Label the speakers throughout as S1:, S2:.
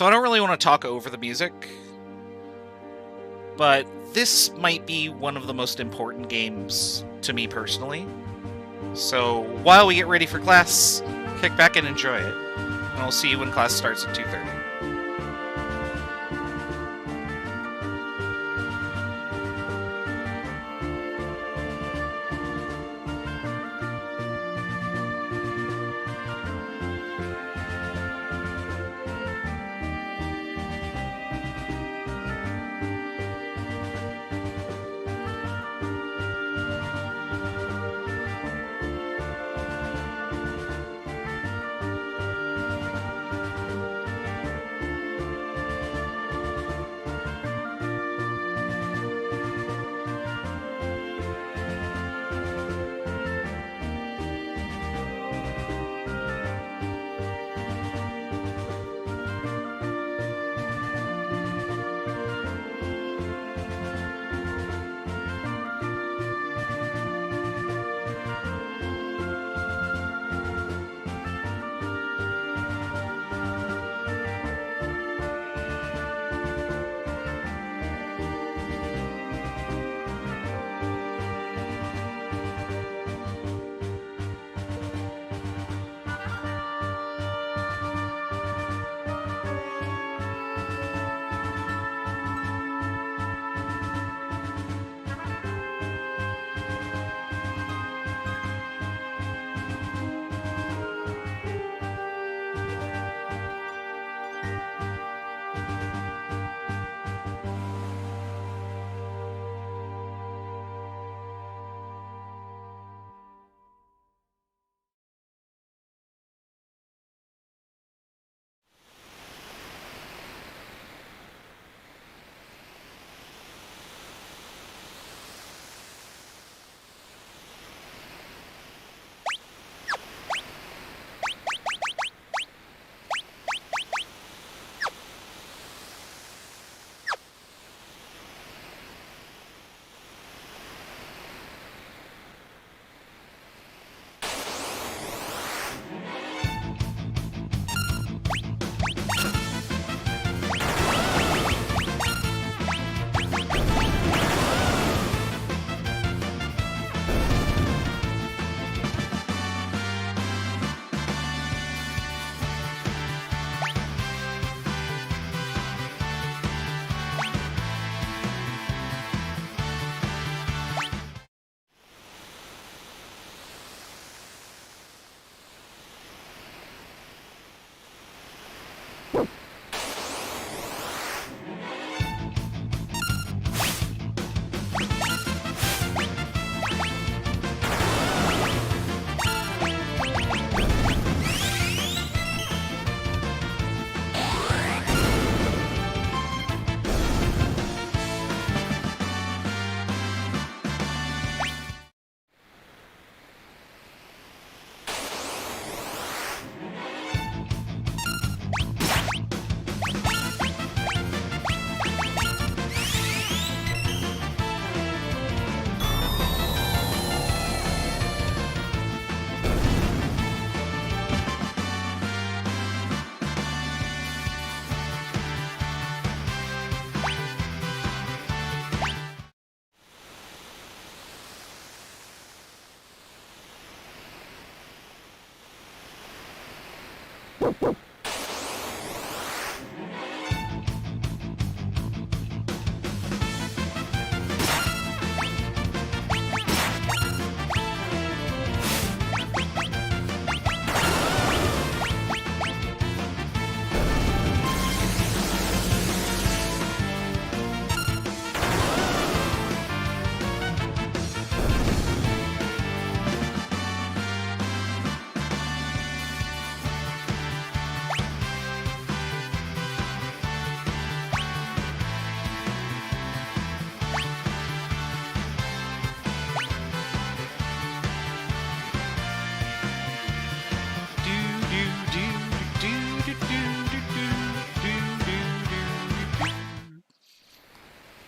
S1: So I don't really want to talk over the music, but this might be one of the most important games to me personally. So while we get ready for class, kick back and enjoy it. And I'll see you when class starts at 2:30.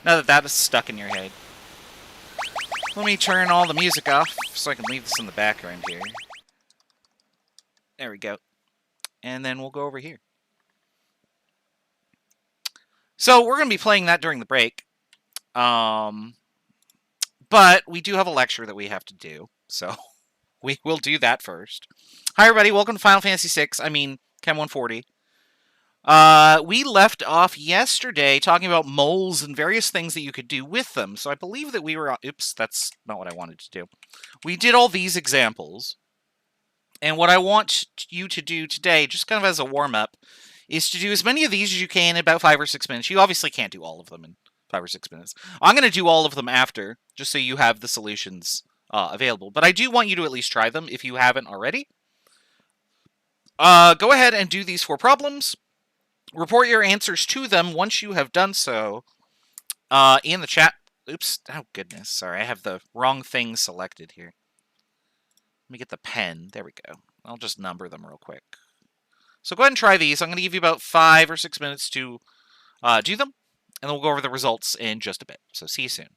S1: Now that that is stuck in your head, let me turn all the music off so I can leave this in the background here. There we go. And then we'll go over here. So we're going to be playing that during the break. But we do have a lecture that we have to do, so we will do that first. Hi, everybody. Welcome to Final Fantasy VI. Chem 140. We left off yesterday talking about moles and various things that you could do with them. So I believe that we were... Oops, that's not what I wanted to do. We did all these examples. And what I want you to do today, just kind of as a warm-up, is to do as many of these as you can in about 5 or 6 minutes. You obviously can't do all of them in 5 or 6 minutes. I'm going to do all of them after, just so you have the solutions available. But I do want you to at least try them if you haven't already. Go ahead and do these 4 problems. Report your answers to them once you have done so in the chat. Oops. Oh, goodness. Sorry, I have the wrong thing selected here. Let me get the pen. There we go. I'll just number them real quick. So go ahead and try these. I'm going to give you about 5 or 6 minutes to do them, and then we'll go over the results in just a bit. So see you soon.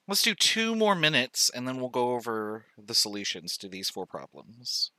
S1: Let's do 2 more minutes, and then we'll go over the solutions to these 4 problems.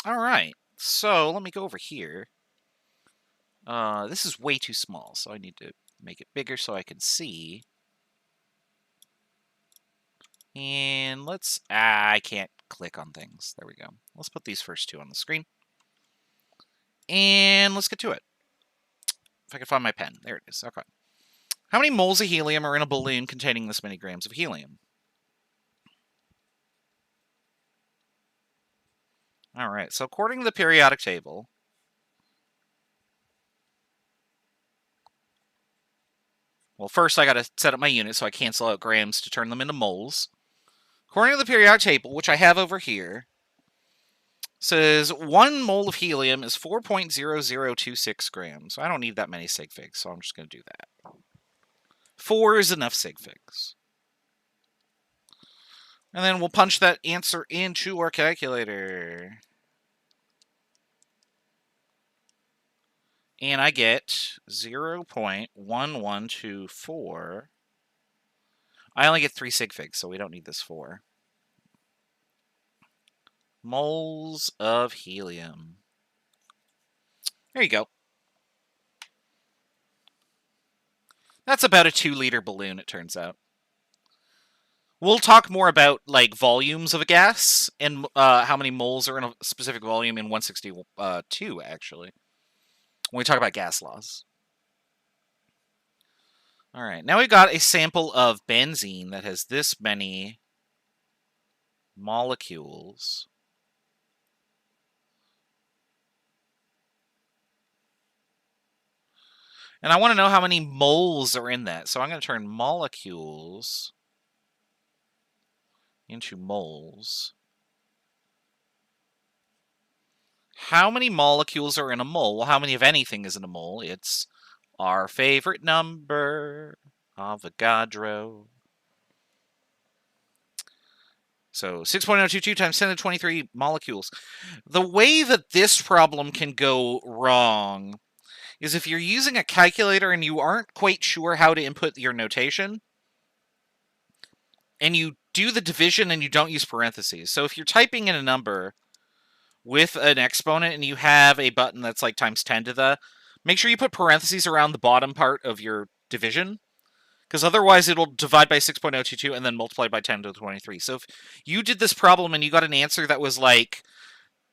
S1: All right, so let me go over here. This is way too small, so I need to make it bigger so I can see. And let's... I can't click on things. There we go. Let's put these first 2 on the screen. And let's get to it. If I can find my pen. There it is. Okay. How many moles of helium are in a balloon containing this many grams of helium? All right, so according to the periodic table, well, first I got to set up my unit so I cancel out grams to turn them into moles. According to the periodic table, which I have over here, says 1 mole of helium is 4.0026 grams. I don't need that many sig figs, so I'm just going to do that. 4 is enough sig figs. And then we'll punch that answer into our calculator. And I get 0.1124. I only get 3 sig figs, so we don't need this 4. Moles of helium. There you go. That's about a 2-liter balloon, it turns out. We'll talk more about, like, volumes of a gas and how many moles are in a specific volume in 162, actually, when we talk about gas laws. All right, now we've got a sample of benzene that has this many molecules. And I want to know how many moles are in that. So I'm going to turn molecules into moles. How many molecules are in a mole? Well, how many of anything is in a mole? It's our favorite number, Avogadro. So 6.022 times 10 to the 23 molecules. The way that this problem can go wrong is if you're using a calculator and you aren't quite sure how to input your notation, and you do the division and you don't use parentheses. So if you're typing in a number with an exponent and you have a button that's like times 10 to the, make sure you put parentheses around the bottom part of your division, because otherwise it'll divide by 6.022 and then multiply by 10 to the 23. So if you did this problem and you got an answer that was like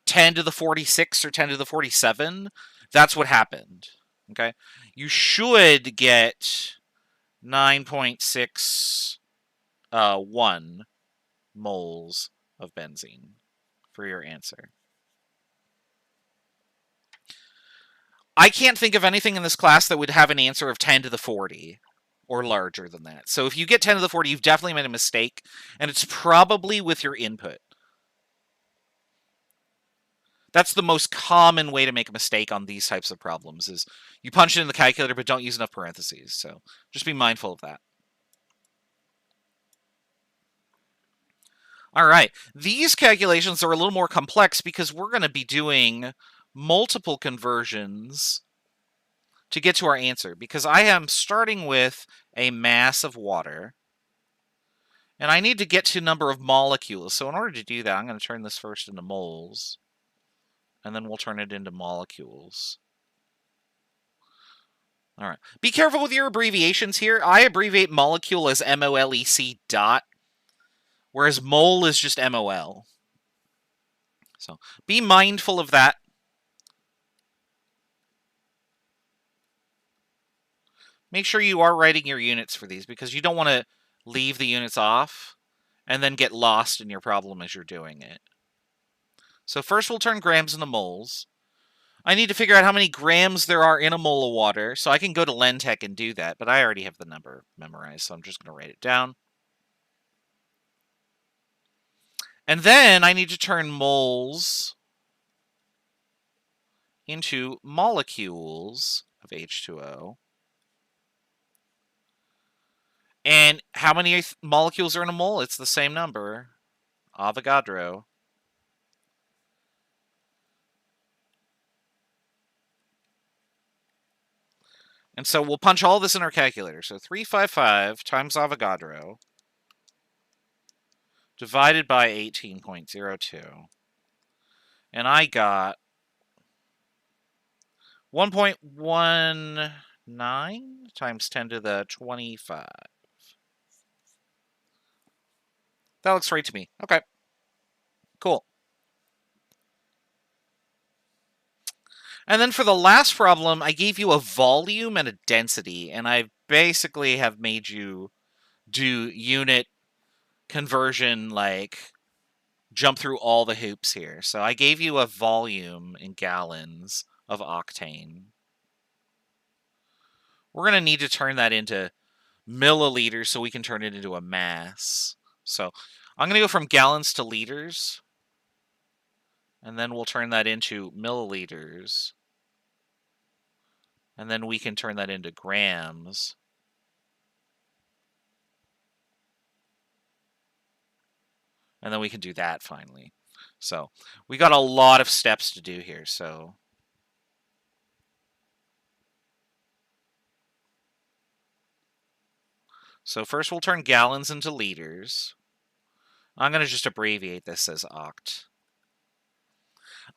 S1: 10 to the 46 or 10 to the 47, that's what happened. Okay? You should get 9.61 moles of benzene for your answer. I can't think of anything in this class that would have an answer of 10 to the 40 or larger than that. So if you get 10 to the 40, you've definitely made a mistake, and it's probably with your input. That's the most common way to make a mistake on these types of problems, is you punch it in the calculator but don't use enough parentheses. So just be mindful of that. All right. These calculations are a little more complex because we're going to be doing multiple conversions to get to our answer, because I am starting with a mass of water, and I need to get to number of molecules. So in order to do that, I'm going to turn this first into moles, and then we'll turn it into molecules. All right. Be careful with your abbreviations here. I abbreviate molecule as MOLEC dot, whereas mole is just MOL. So be mindful of that. Make sure you are writing your units for these, because you don't want to leave the units off and then get lost in your problem as you're doing it. So first we'll turn grams into moles. I need to figure out how many grams there are in a mole of water, so I can go to LenTech and do that, but I already have the number memorized, so I'm just going to write it down. And then I need to turn moles into molecules of H2O. And how many molecules are in a mole? It's the same number, Avogadro. And so we'll punch all this in our calculator. So 355 times Avogadro divided by 18.02. And I got 1.19 times 10 to the 25. That looks right to me. Okay. Cool. And then for the last problem, I gave you a volume and a density, and I basically have made you do unit conversion, like jump through all the hoops here. So I gave you a volume in gallons of octane. We're going to need to turn that into milliliters so we can turn it into a mass. So I'm going to go from gallons to liters, and then we'll turn that into milliliters. And then we can turn that into grams. And then we can do that finally. So we got a lot of steps to do here. So first we'll turn gallons into liters. I'm going to just abbreviate this as oct.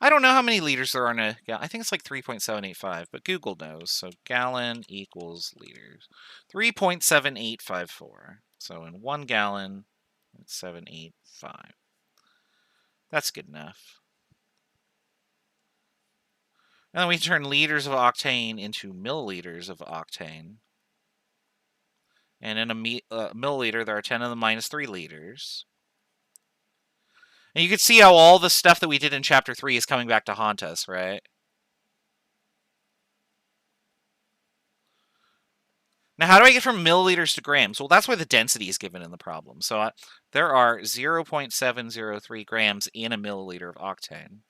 S1: I don't know how many liters there are in a gallon. I think it's like 3.785, but Google knows. So gallon equals liters. 3.7854. So in 1 gallon, it's 785. That's good enough. And then we turn liters of octane into milliliters of octane. And in a milliliter, there are 10 to the minus 3 liters. And you can see how all the stuff that we did in Chapter 3 is coming back to haunt us, right? Now, how do I get from milliliters to grams? Well, that's why the density is given in the problem. So there are 0.703 grams in a milliliter of octane.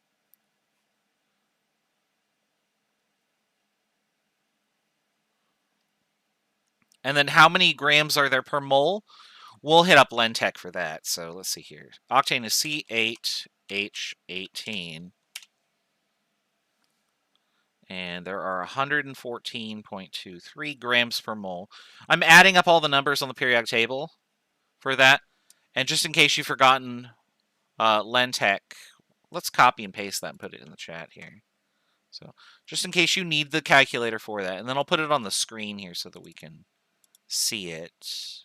S1: And then how many grams are there per mole? We'll hit up LenTech for that. So let's see here. Octane is C8H18. And there are 114.23 grams per mole. I'm adding up all the numbers on the periodic table for that. And just in case you've forgotten LenTech, let's copy and paste that and put it in the chat here. So just in case you need the calculator for that. And then I'll put it on the screen here so that we can see it.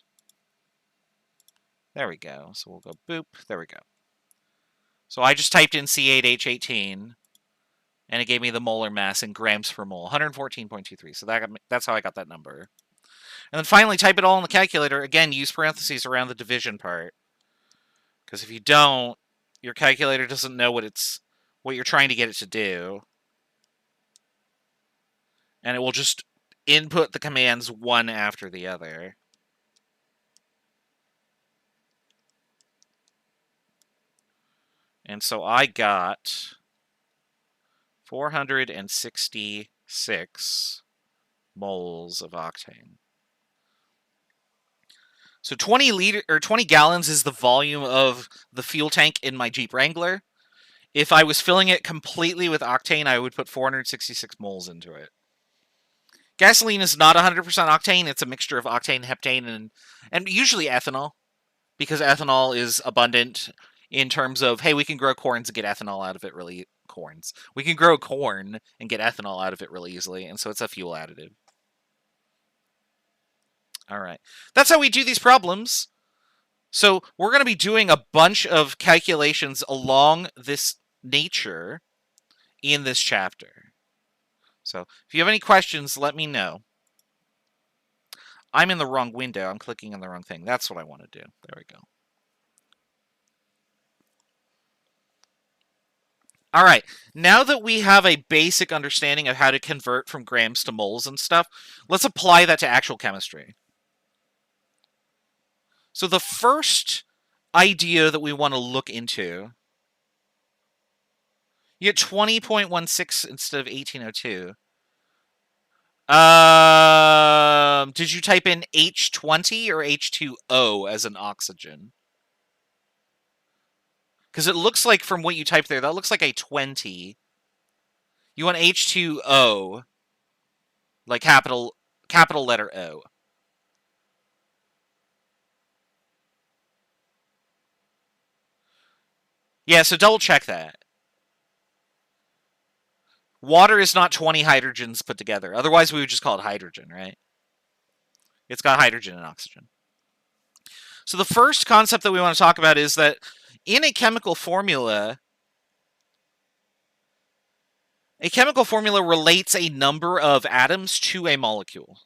S1: There we go. So we'll go boop. There we go. So I just typed in C8H18, and it gave me the molar mass in grams per mole, 114.23. So that's how I got that number. And then finally, type it all in the calculator. Again, use parentheses around the division part, because if you don't, your calculator doesn't know what you're trying to get it to do, and it will just input the commands one after the other. And so I got 466 moles of octane. So 20 gallons is the volume of the fuel tank in my Jeep Wrangler. If I was filling it completely with octane, I would put 466 moles into it. Gasoline is not 100% octane. It's a mixture of octane, heptane, and usually ethanol, because ethanol is abundant in terms of, hey, we can grow corns and get ethanol out of it really corns. We can grow corn and get ethanol out of it really easily, and so it's a fuel additive. All right. That's how we do these problems. So we're going to be doing a bunch of calculations along this nature in this chapter. So if you have any questions, let me know. I'm in the wrong window. I'm clicking on the wrong thing. That's what I want to do. There we go. All right, now that we have a basic understanding of how to convert from grams to moles and stuff, let's apply that to actual chemistry. So the first idea that we want to look into, you get 20.16 instead of 1802. Did you type in H20 or H2O as an oxygen? Because it looks like from what you typed there, that looks like a 20. You want H2O, like capital letter O. Yeah, so double check that. Water is not 20 hydrogens put together. Otherwise, we would just call it hydrogen, right? It's got hydrogen and oxygen. So the first concept that we want to talk about is that in a chemical formula relates a number of atoms to a molecule.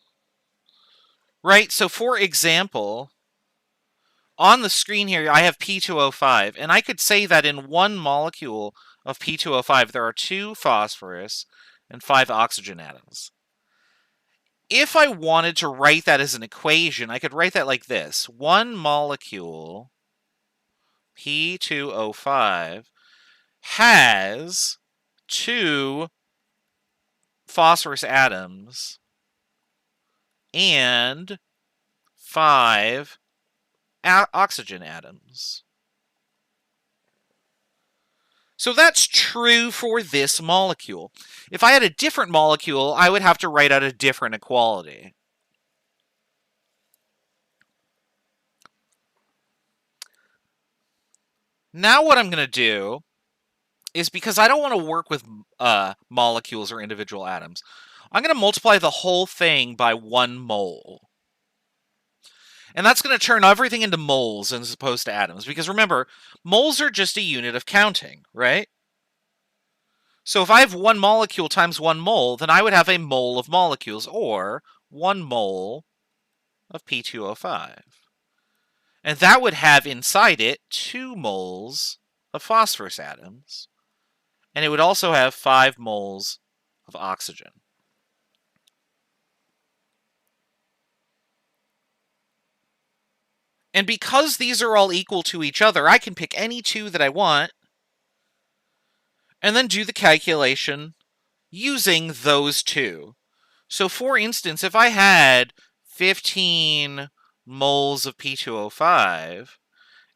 S1: Right? So for example, on the screen here, I have P2O5, and I could say that in one molecule of P2O5, there are 2 phosphorus and 5 oxygen atoms. If I wanted to write that as an equation, I could write that like this. One molecule, P2O5, has 2 phosphorus atoms and 5 oxygen atoms. So that's true for this molecule. If I had a different molecule, I would have to write out a different equality. Now what I'm going to do is, because I don't want to work with molecules or individual atoms, I'm going to multiply the whole thing by 1 mole. And that's going to turn everything into moles as opposed to atoms. Because remember, moles are just a unit of counting, right? So if I have 1 molecule times 1 mole, then I would have a mole of molecules, or 1 mole of P2O5. And that would have inside it 2 moles of phosphorus atoms. And it would also have 5 moles of oxygen. And because these are all equal to each other, I can pick any 2 that I want and then do the calculation using those 2. So for instance, if I had 15 moles of P2O5,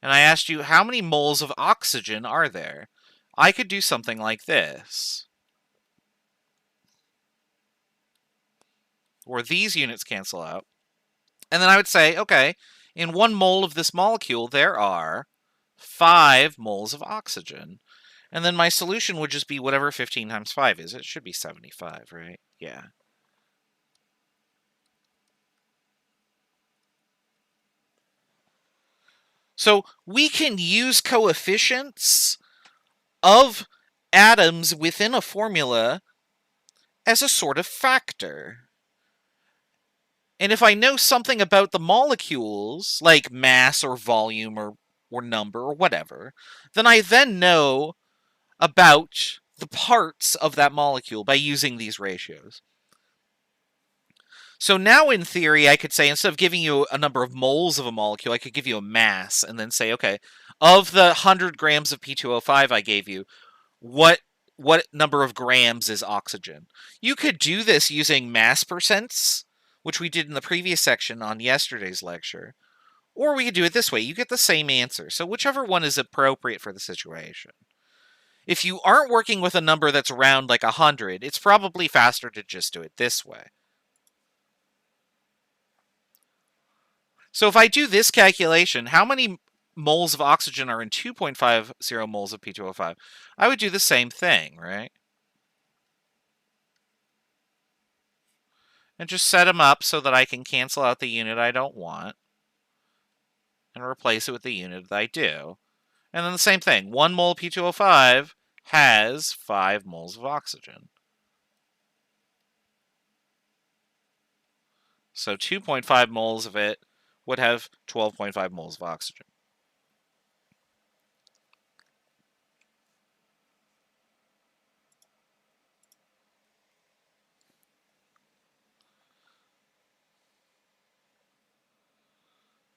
S1: and I asked you how many moles of oxygen are there, I could do something like this. Or these units cancel out. And then I would say, okay, in 1 mole of this molecule, there are 5 moles of oxygen. And then my solution would just be whatever 15 times 5 is. It should be 75, right? Yeah. So we can use coefficients of atoms within a formula as a sort of factor. And if I know something about the molecules, like mass or volume or number or whatever, then I then know about the parts of that molecule by using these ratios. So now in theory, I could say, instead of giving you a number of moles of a molecule, I could give you a mass and then say, okay, of the 100 grams of P2O5 I gave you, what number of grams is oxygen? You could do this using mass percents, which we did in the previous section on yesterday's lecture, Or we could do it this way. You get the same answer. So whichever one is appropriate for the situation. If you aren't working with a number that's around like 100, it's probably faster to just do it this way. So if I do this calculation, how many moles of oxygen are in 2.50 moles of P2O5? I would do the same thing, right? And just set them up so that I can cancel out the unit I don't want and replace it with the unit that I do. And then the same thing. 1 mole of P2O5 has 5 moles of oxygen. So 2.5 moles of it would have 12.5 moles of oxygen.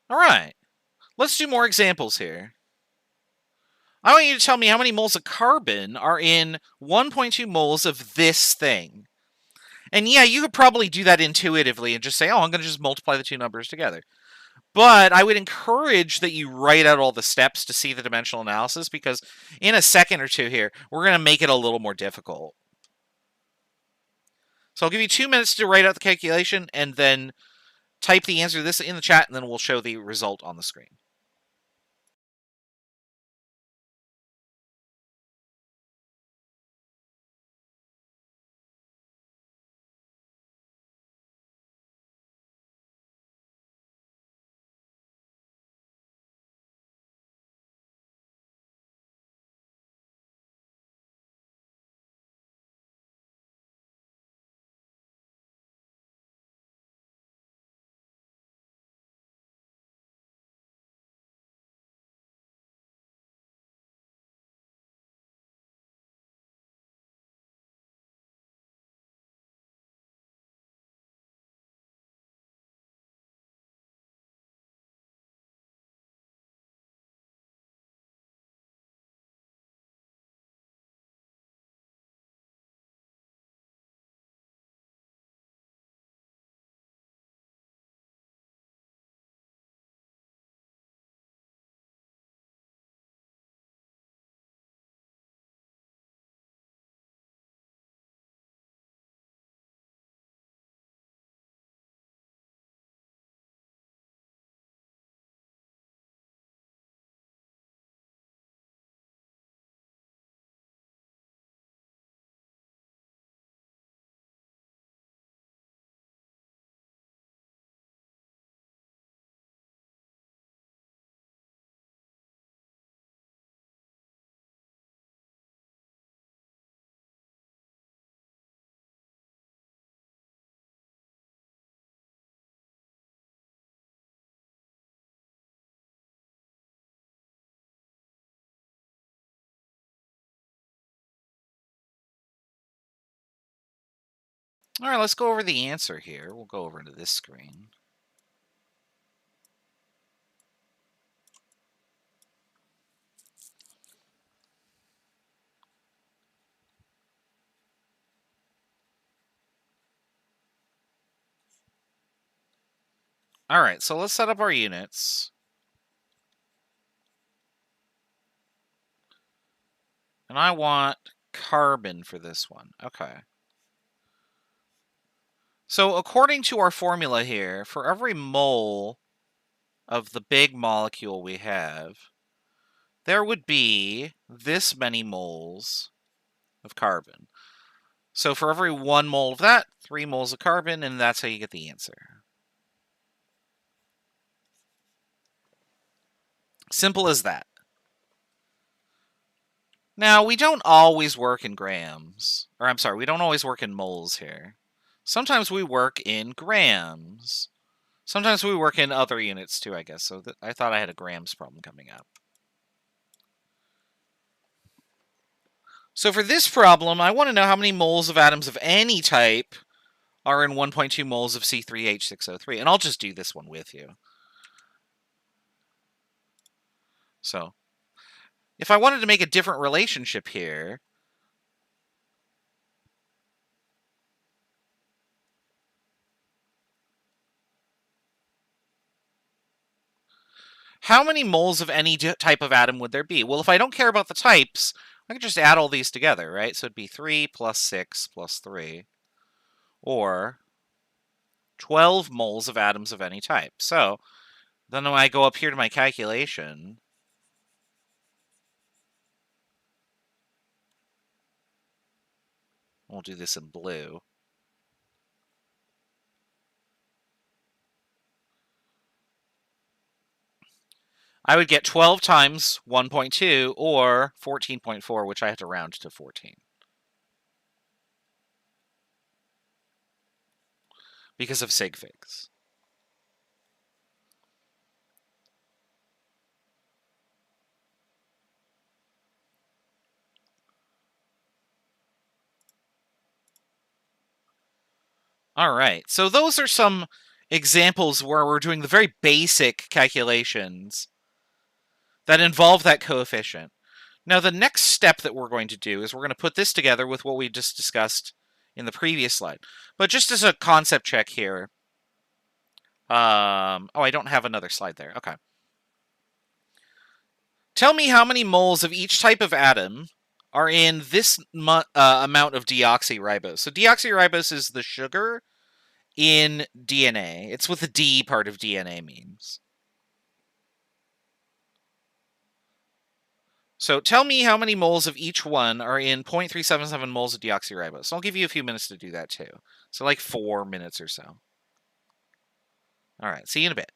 S1: All right, let's do more examples here. I want you to tell me how many moles of carbon are in 1.2 moles of this thing. And yeah, you could probably do that intuitively and just say, oh, I'm going to just multiply the two numbers together. But I would encourage that you write out all the steps to see the dimensional analysis, because in a second or two here, we're going to make it a little more difficult. So I'll give you 2 minutes to write out the calculation and then type the answer to this in the chat, and then we'll show the result on the screen. All right, let's go over the answer here. We'll go over to this screen. All right, so let's set up our units. And I want carbon for this one. Okay. So according to our formula here, for every mole of the big molecule we have, there would be this many moles of carbon. So for every 1 mole of that, 3 moles of carbon, and that's how you get the answer. Simple as that. Now, we don't always work in grams. Or I'm sorry, we don't always work in moles here. Sometimes we work in grams. Sometimes we work in other units too, I guess. So I thought I had a grams problem coming up. So for this problem, I want to know how many moles of atoms of any type are in 1.2 moles of C3H6O3. And I'll just do this one with you. So if I wanted to make a different relationship here, How many moles of any type of atom would there be? Well, if I don't care about the types, I can just add all these together, right? So it'd be 3 plus 6 plus 3, or 12 moles of atoms of any type. So then when I go up here to my calculation, we'll do this in blue. I would get 12 times 1.2, or 14.4, which I have to round to 14. Because of sig figs. All right, so those are some examples where we're doing the very basic calculations that involve that coefficient. Now, the next step that we're going to do is we're going to put this together with what we just discussed in the previous slide. But just as a concept check here, oh, I don't have another slide there. Okay. Tell me how many moles of each type of atom are in this amount of deoxyribose. So deoxyribose is the sugar in DNA. It's what the D part of DNA means. So tell me how many moles of each one are in 0.377 moles of deoxyribose. I'll give you a few minutes to do that too. So like 4 minutes or so. All right, see you in a bit.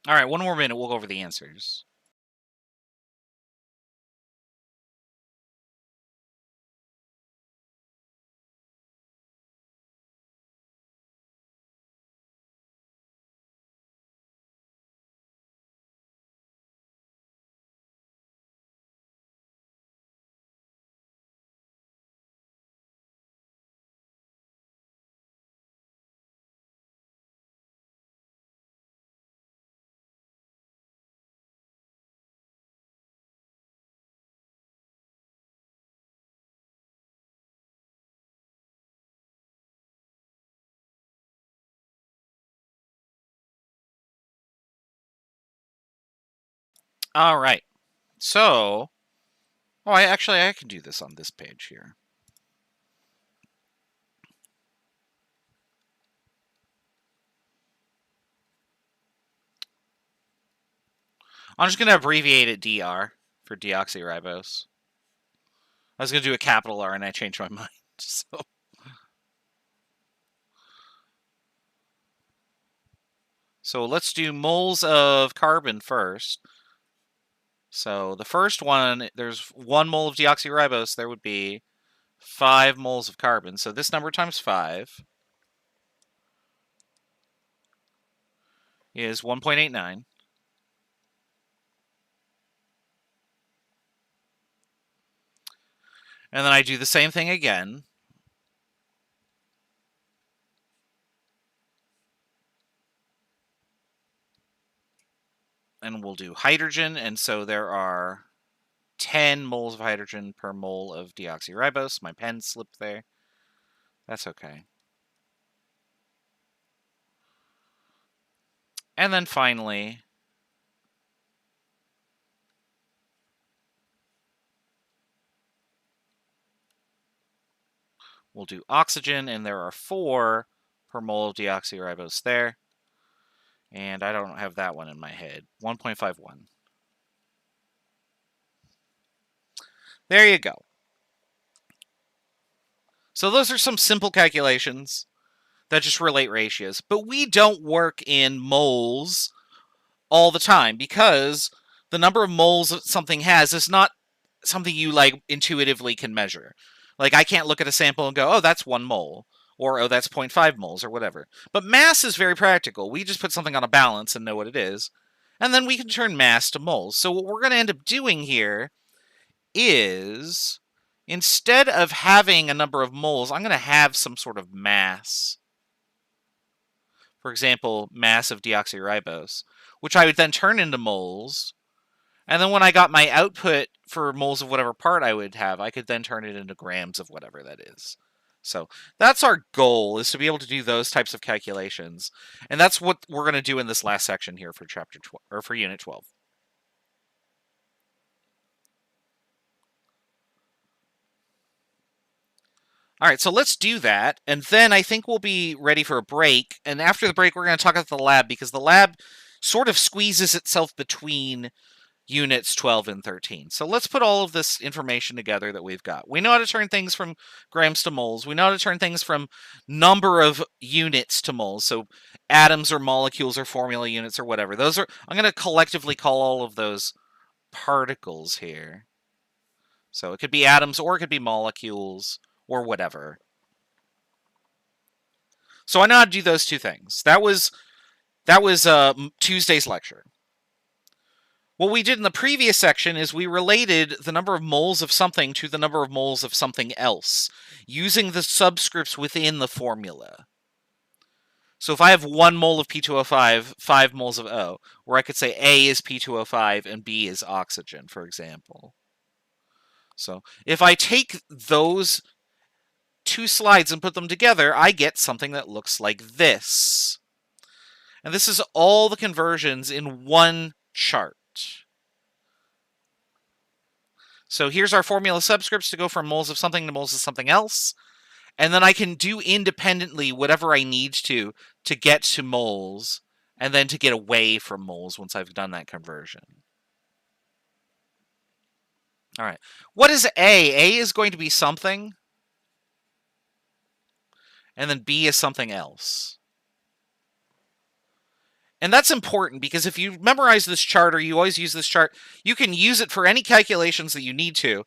S1: All right, one more minute. We'll go over the answers. All right. So, I can do this on this page here. I'm just going to abbreviate it DR for deoxyribose. I was going to do a capital R and I changed my mind. So let's do moles of carbon first. So the first one, there's 1 mole of deoxyribose. There would be 5 moles of carbon. So this number times 5 is 1.89. And then I do the same thing again. And we'll do hydrogen. And so there are 10 moles of hydrogen per mole of deoxyribose. My pen slipped there. That's okay. And then finally, we'll do oxygen, and there are 4 per mole of deoxyribose there. And I don't have that one in my head. 1.51. There you go. So those are some simple calculations that just relate ratios. But we don't work in moles all the time because the number of moles that something has is not something you like intuitively can measure. Like I can't look at a sample and go, oh, that's 1 mole. Or, oh, that's 0.5 moles or whatever. But mass is very practical. We just put something on a balance and know what it is. And then we can turn mass to moles. So what we're going to end up doing here is, instead of having a number of moles, I'm going to have some sort of mass. For example, mass of deoxyribose, which I would then turn into moles. And then when I got my output for moles of whatever part I would have, I could then turn it into grams of whatever that is. So that's our goal, is to be able to do those types of calculations. And that's what we're going to do in this last section here for chapter 12, or for unit 12. All right, so let's do that. And then I think we'll be ready for a break. And after the break, we're going to talk about the lab, because the lab sort of squeezes itself between units 12 and 13. So let's put all of this information together that we've got. We know how to turn things from grams to moles. We know how to turn things from number of units to moles. So atoms or molecules or formula units or whatever. Those are, I'm going to collectively call all of those particles here. So it could be atoms or it could be molecules or whatever. So I know how to do those two things. That was Tuesday's lecture. What we did in the previous section is we related the number of moles of something to the number of moles of something else, using the subscripts within the formula. So if I have 1 mole of P2O5, 5 moles of O, where I could say A is P2O5 and B is oxygen, for example. So if I take those 2 slides and put them together, I get something that looks like this. And this is all the conversions in one chart. So here's our formula subscripts to go from moles of something to moles of something else. And then I can do independently whatever I need to get to moles, and then to get away from moles once I've done that conversion. All right. What is A? A is going to be something, and then B is something else. And that's important because if you memorize this chart or you always use this chart, you can use it for any calculations that you need to.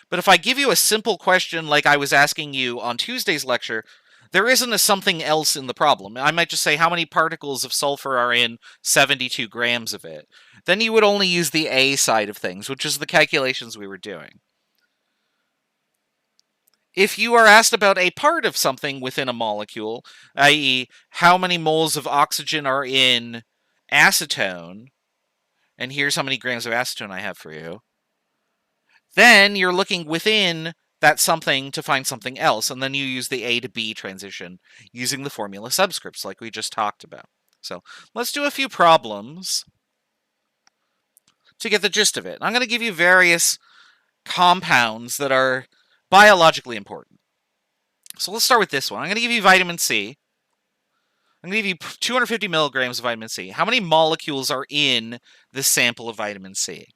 S1: But if I give you a simple question like I was asking you on Tuesday's lecture, there isn't a something else in the problem. I might just say how many particles of sulfur are in 72 grams of it. Then you would only use the A side of things, which is the calculations we were doing. If you are asked about a part of something within a molecule, i.e., how many moles of oxygen are in acetone, and here's how many grams of acetone I have for you, then you're looking within that something to find something else, and then you use the A to B transition using the formula subscripts like we just talked about. So let's do a few problems to get the gist of it. I'm going to give you various compounds that are biologically important. So let's start with this one. I'm going to give you vitamin C. I'm going to give you 250 milligrams of vitamin C. How many molecules are in this sample of vitamin C?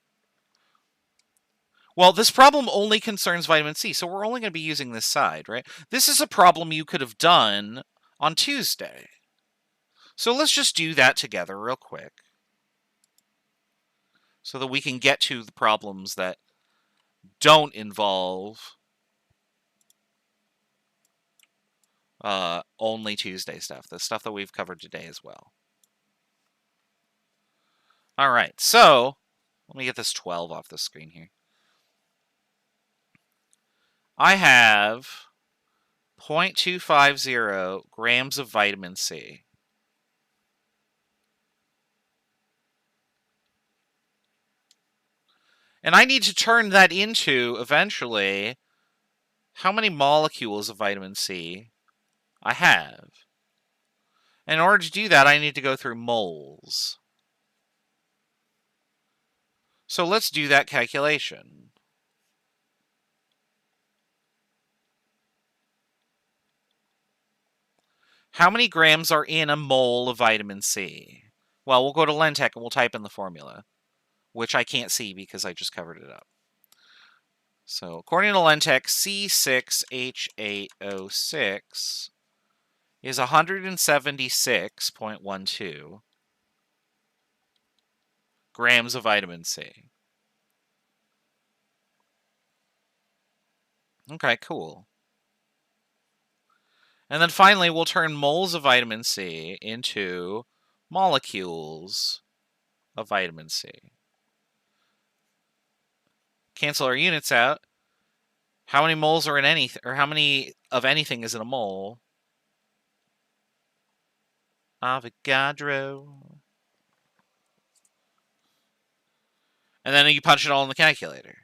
S1: Well, this problem only concerns vitamin C, so we're only going to be using this side, right? This is a problem you could have done on Tuesday. So let's just do that together real quick so that we can get to the problems that don't involve only Tuesday stuff, the stuff that we've covered today as well. All right, so let me get this 12 off the screen here. I have 0.250 grams of vitamin C. And I need to turn that into, eventually, how many molecules of vitamin C I have. And in order to do that, I need to go through moles. So let's do that calculation. How many grams are in a mole of vitamin C? Well, we'll go to Lentech and we'll type in the formula, which I can't see because I just covered it up. So according to Lentech, C6H8O6 is 176.12 grams of vitamin C. Okay, cool. And then finally, we'll turn moles of vitamin C into molecules of vitamin C. Cancel our units out. How many moles are in anything, or how many of anything is in a mole? Avogadro. And then you punch it all in the calculator.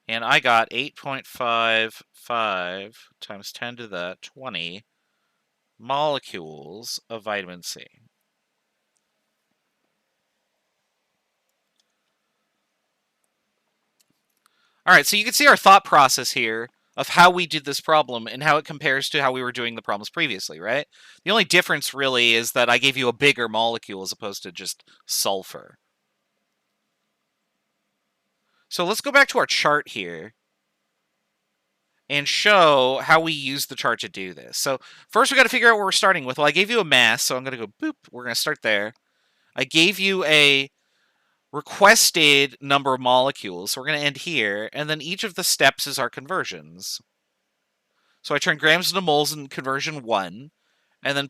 S1: And I got 8.55 times 10 to the 20 molecules of vitamin C. All right, so you can see our thought process here of how we did this problem and how it compares to how we were doing the problems previously, right? The only difference really is that I gave you a bigger molecule as opposed to just sulfur. So let's go back to our chart here and show how we use the chart to do this. So first we got to figure out what we're starting with. Well, I gave you a mass, so I'm going to go boop. We're going to start there. I gave you a requested number of molecules, so we're going to end here, and then each of the steps is our conversions. So I turned grams into moles in conversion 1, and then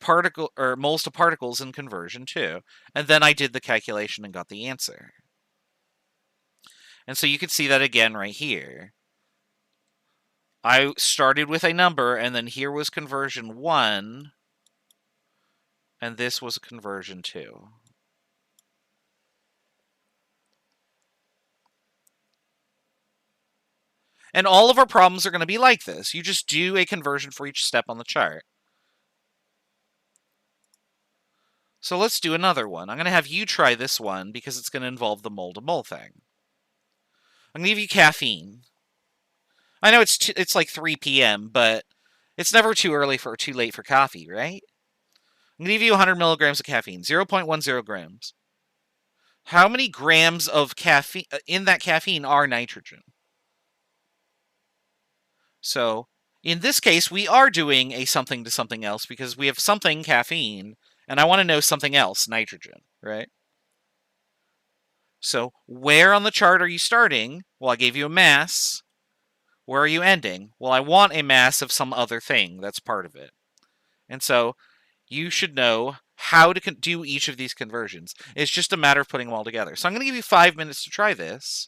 S1: moles to particles in conversion 2, and then I did the calculation and got the answer. And so you can see that again right here. I started with a number, and then here was conversion 1, and this was conversion 2. And all of our problems are going to be like this. You just do a conversion for each step on the chart. So let's do another one. I'm going to have you try this one because it's going to involve the mole-to-mole thing. I'm going to give you caffeine. I know it's like 3 p.m., but it's never too early or too late for coffee, right? I'm going to give you 100 milligrams of caffeine, 0.10 grams. How many grams of caffeine in that caffeine are nitrogen? So In this case, we are doing a something to something else because we have something, caffeine, and I want to know something else, nitrogen, right? So where on the chart are you starting? Well, I gave you a mass. Where are you ending? Well, I want a mass of some other thing that's part of it. And so you should know how to do each of these conversions. It's just a matter of putting them all together. So I'm going to give you 5 minutes to try this.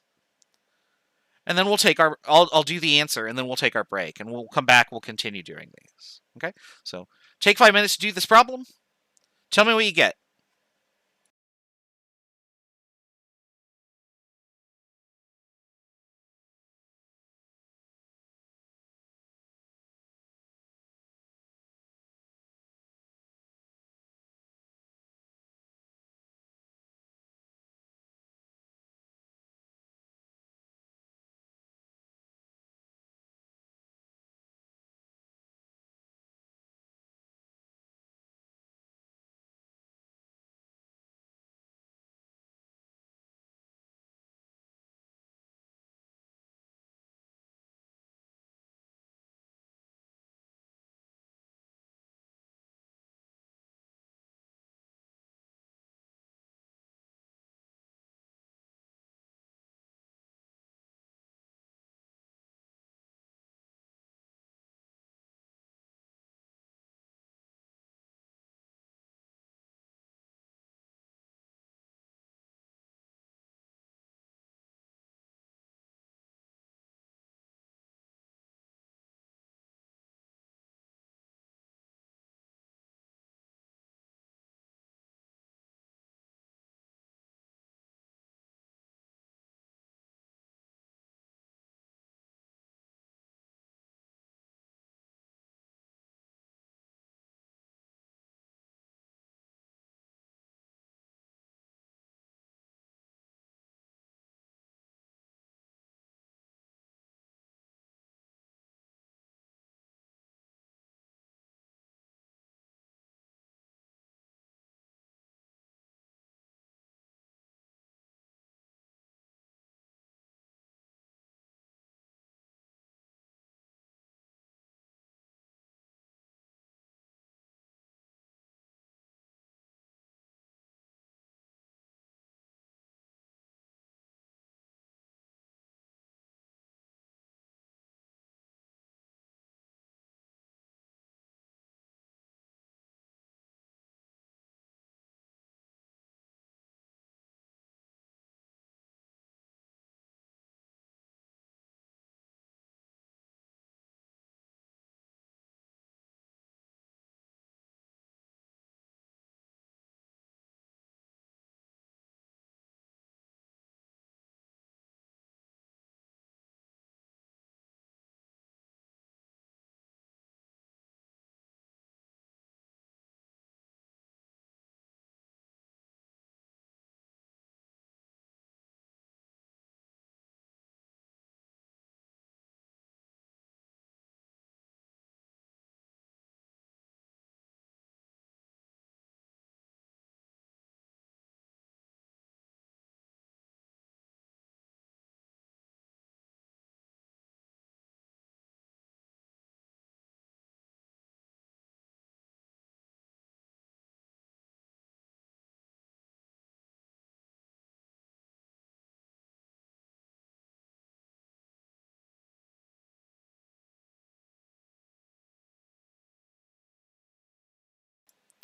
S1: And then we'll take our, I'll do the answer, and then we'll take our break, and we'll come back, we'll continue doing these. Okay? So take 5 minutes to do this problem. Tell me what you get.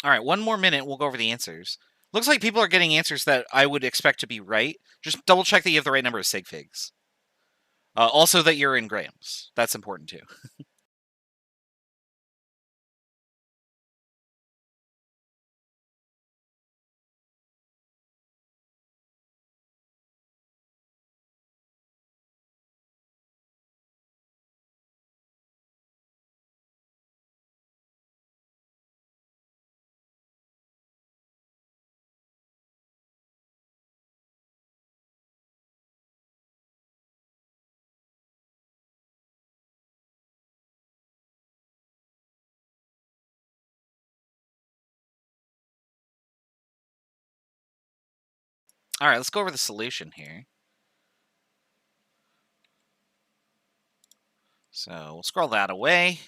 S1: All right, 1 more minute, we'll go over the answers. Looks like people are getting answers that I would expect to be right. Just double check that you have the right number of sig figs. Also that you're in grams. That's important too. All right, let's go over the solution here. So we'll scroll that away.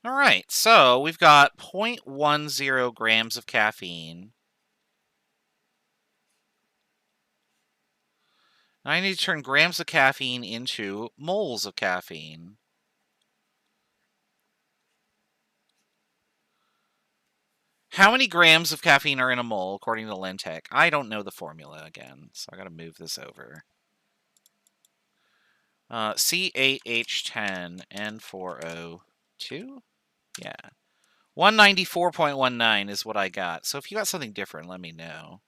S1: All right, so we've got 0.10 grams of caffeine. Now I need to turn grams of caffeine into moles of caffeine. How many grams of caffeine are in a mole, according to Lentech? I don't know the formula again, so I got to move this over. C8H10N4O2? Yeah. 194.19 is what I got. So if you got something different, let me know.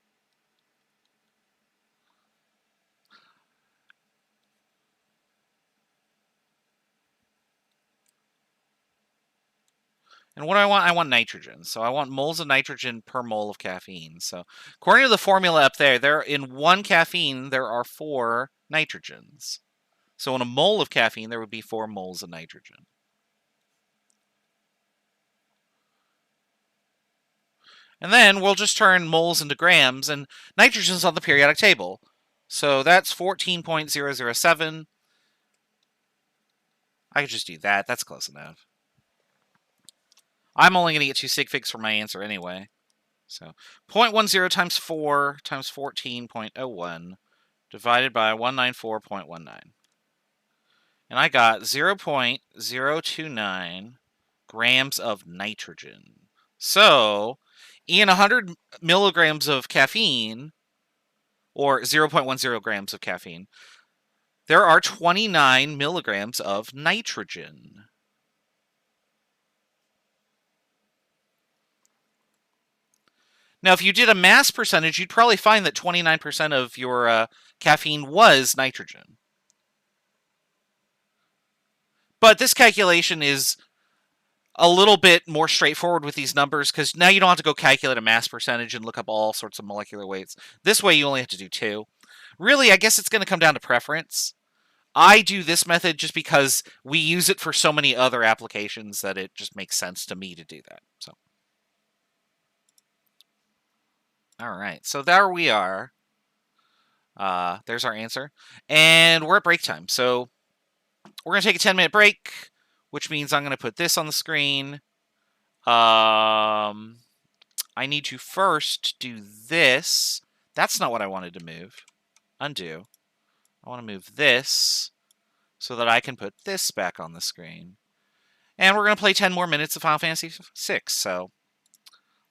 S1: And what do I want? I want nitrogen. So I want moles of nitrogen per mole of caffeine. So according to the formula up there, in one caffeine, there are 4 nitrogens. So in a mole of caffeine, there would be 4 moles of nitrogen. And then we'll just turn moles into grams, and nitrogen's on the periodic table. So that's 14.007. I could just do that. That's close enough. I'm only going to get 2 sig figs for my answer anyway. So 0.10 times 4 times 14.01 divided by 194.19. And I got 0.029 grams of nitrogen. So in 100 milligrams of caffeine, or 0.10 grams of caffeine, there are 29 milligrams of nitrogen. Now, if you did a mass percentage, you'd probably find that 29% of your caffeine was nitrogen. But this calculation is a little bit more straightforward with these numbers, because now you don't have to go calculate a mass percentage and look up all sorts of molecular weights. This way, you only have to do 2. Really, I guess it's going to come down to preference. I do this method just because we use it for so many other applications that it just makes sense to me to do that. So, all right, so there we are. There's our answer. And we're at break time. So we're going to take a 10-minute break, which means I'm going to put this on the screen. I need to first do this. That's not what I wanted to move. Undo. I want to move this so that I can put this back on the screen. And we're going to play 10 more minutes of Final Fantasy VI. So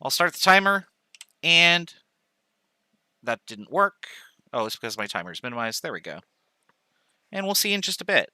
S1: I'll start the timer, and that didn't work. Oh, it's because my timer is minimized. There we go. And we'll see you in just a bit.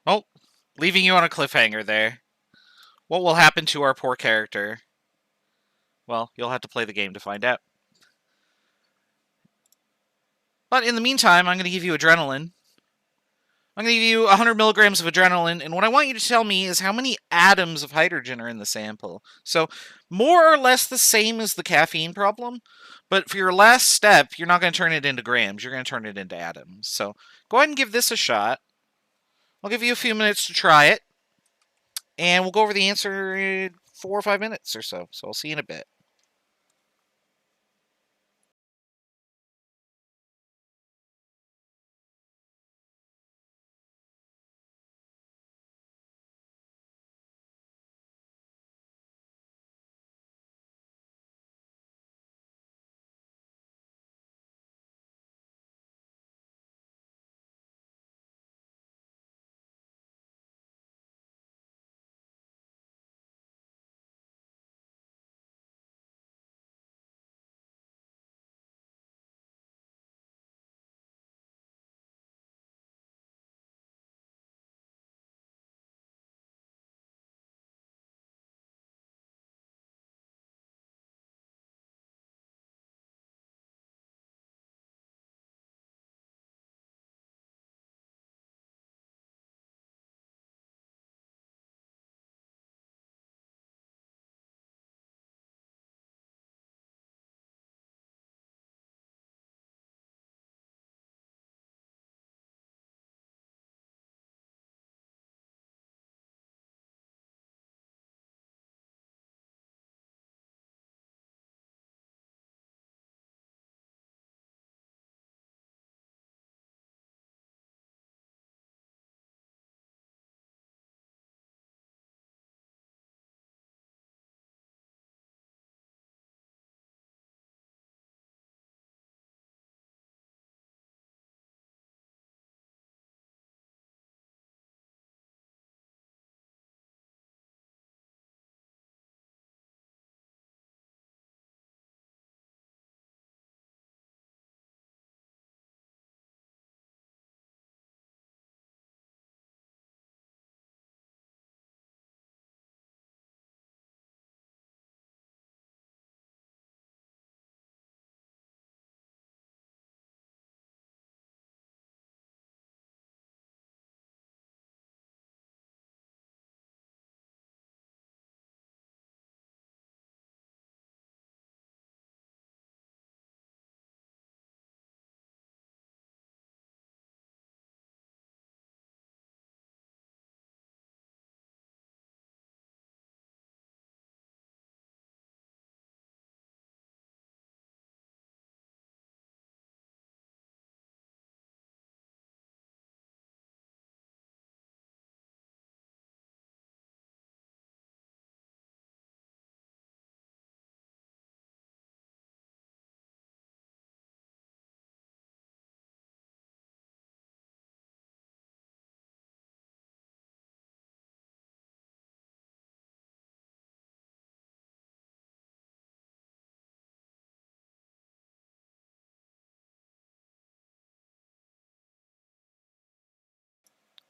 S1: Oh, leaving you on a cliffhanger there. What will happen to our poor character? Well, you'll have to play the game to find out. But in the meantime, I'm going to give you adrenaline. I'm going to give you 100 milligrams of adrenaline, and what I want you to tell me is how many atoms of hydrogen are in the sample. So, more or less the same as the caffeine problem, but for your last step, you're not going to turn it into grams, you're going to turn it into atoms. So, go ahead and give this a shot. I'll give you a few minutes to try it, and we'll go over the answer in 4 or 5 minutes or so. So, I'll see you in a bit.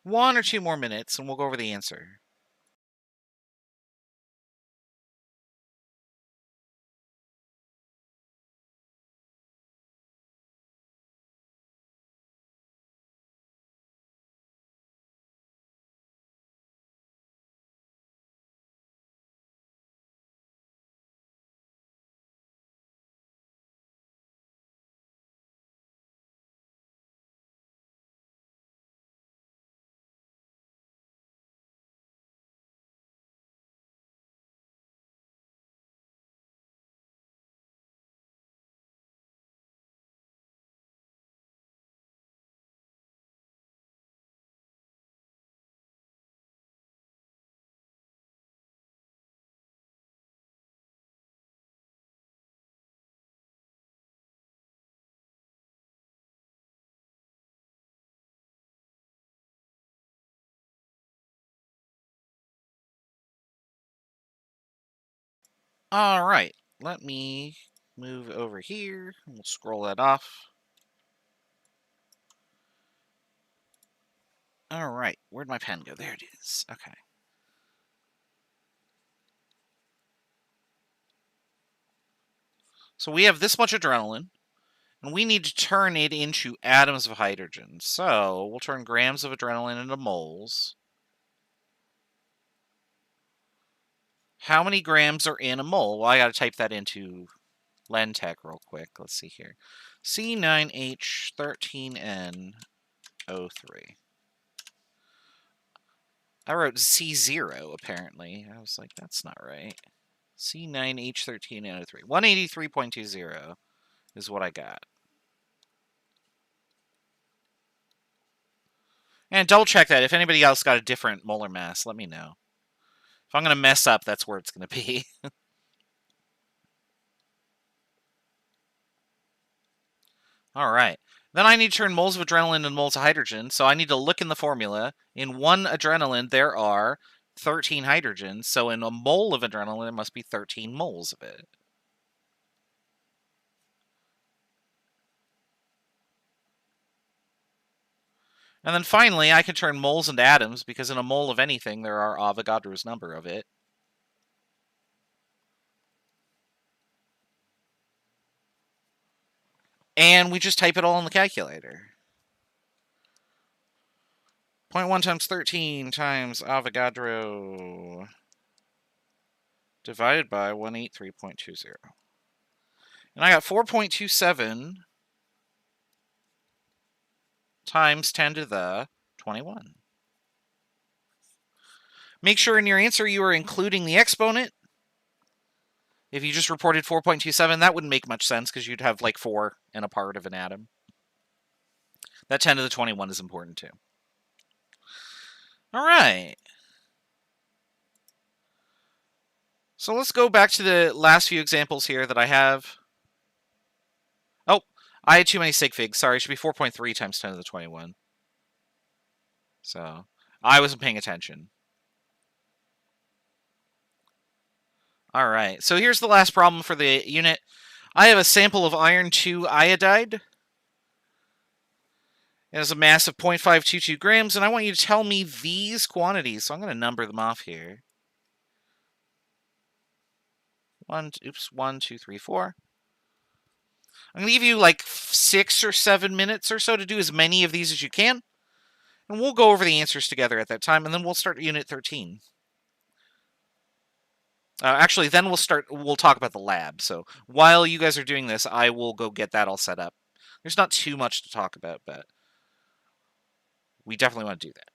S1: One or two more minutes, and we'll go over the answer. All right, let me move over here. We'll scroll that off. All right, where'd my pen go? There it is. Okay. So we have this much adrenaline, And we need to turn it into atoms of hydrogen. So we'll turn grams of adrenaline into moles. How many grams are in a mole? Well, I got to type that into Lentech real quick. Let's see here. C9H13N03. I wrote C0, apparently. I was like, that's not right. C9H13N03. 183.20 is what I got. And double check that. If anybody else got a different molar mass, let me know. If I'm going to mess up, that's where it's going to be. All right. Then I need to turn moles of adrenaline into moles of hydrogen. So I need to look in the formula. In 1 adrenaline, there are 13 hydrogens. So in a mole of adrenaline, there must be 13 moles of it. And then finally, I can turn moles into atoms, because in a mole of anything, there are Avogadro's number of it. And we just type it all in the calculator. 0.1 times 13 times Avogadro divided by 183.20. And I got 4.27 times 10 to the 21. Make sure in your answer you are including the exponent. If you just reported 4.27, that wouldn't make much sense, because you'd have like 4 in a part of an atom. That 10 to the 21 is important too. All right. So let's go back to the last few examples here that I have. Oh, I had too many sig figs. Sorry, it should be 4.3 times 10 to the 21. So I wasn't paying attention. All right, so here's the last problem for the unit. I have a sample of iron 2 iodide. It has a mass of 0.522 grams, and I want you to tell me these quantities. So I'm going to number them off here. 1, 2, 3, 4. I'm going to give you like 6 or 7 minutes or so to do as many of these as you can. And we'll go over the answers together at that time, and then we'll start Unit 13. Actually, then we'll talk about the lab. So while you guys are doing this, I will go get that all set up. There's not too much to talk about, but we definitely want to do that.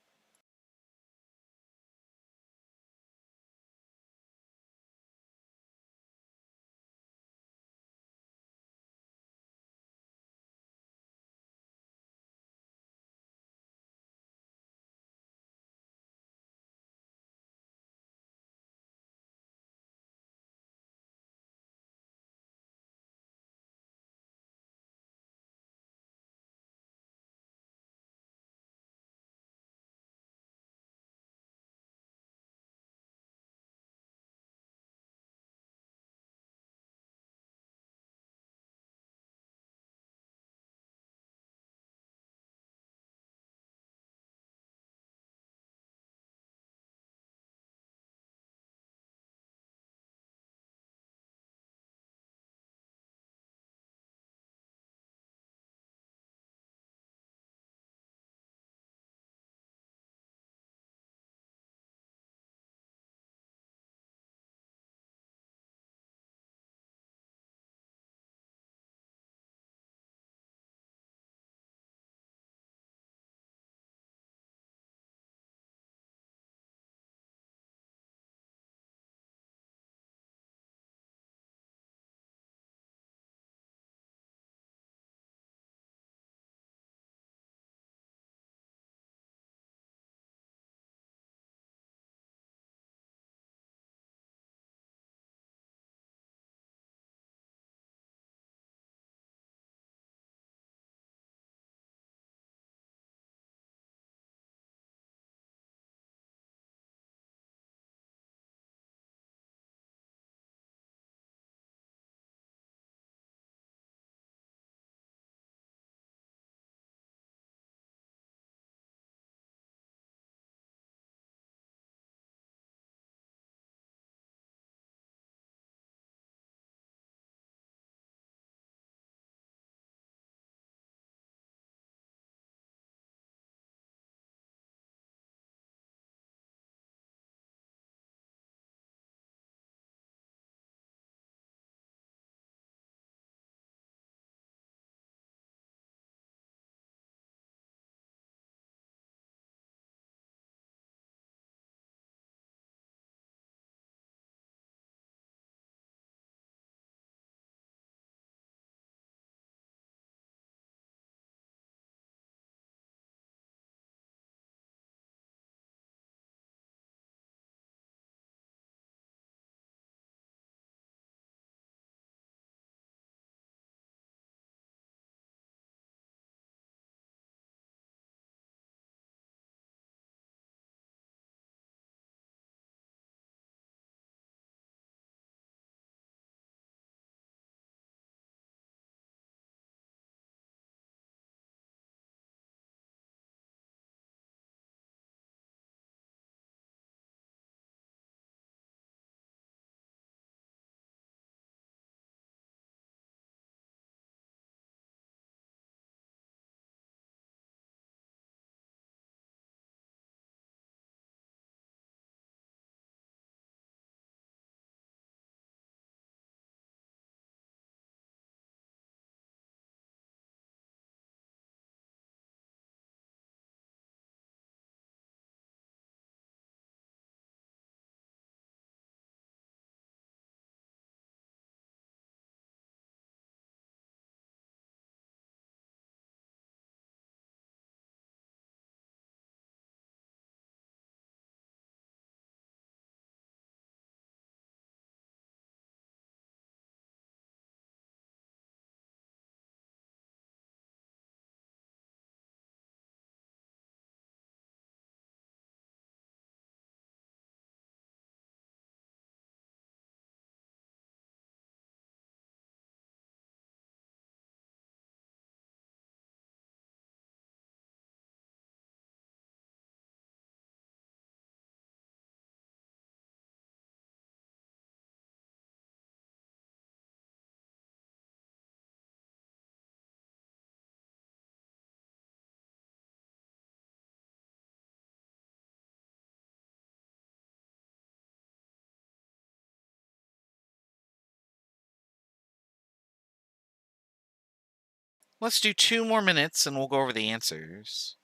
S1: Let's do 2 more minutes and we'll go over the answers.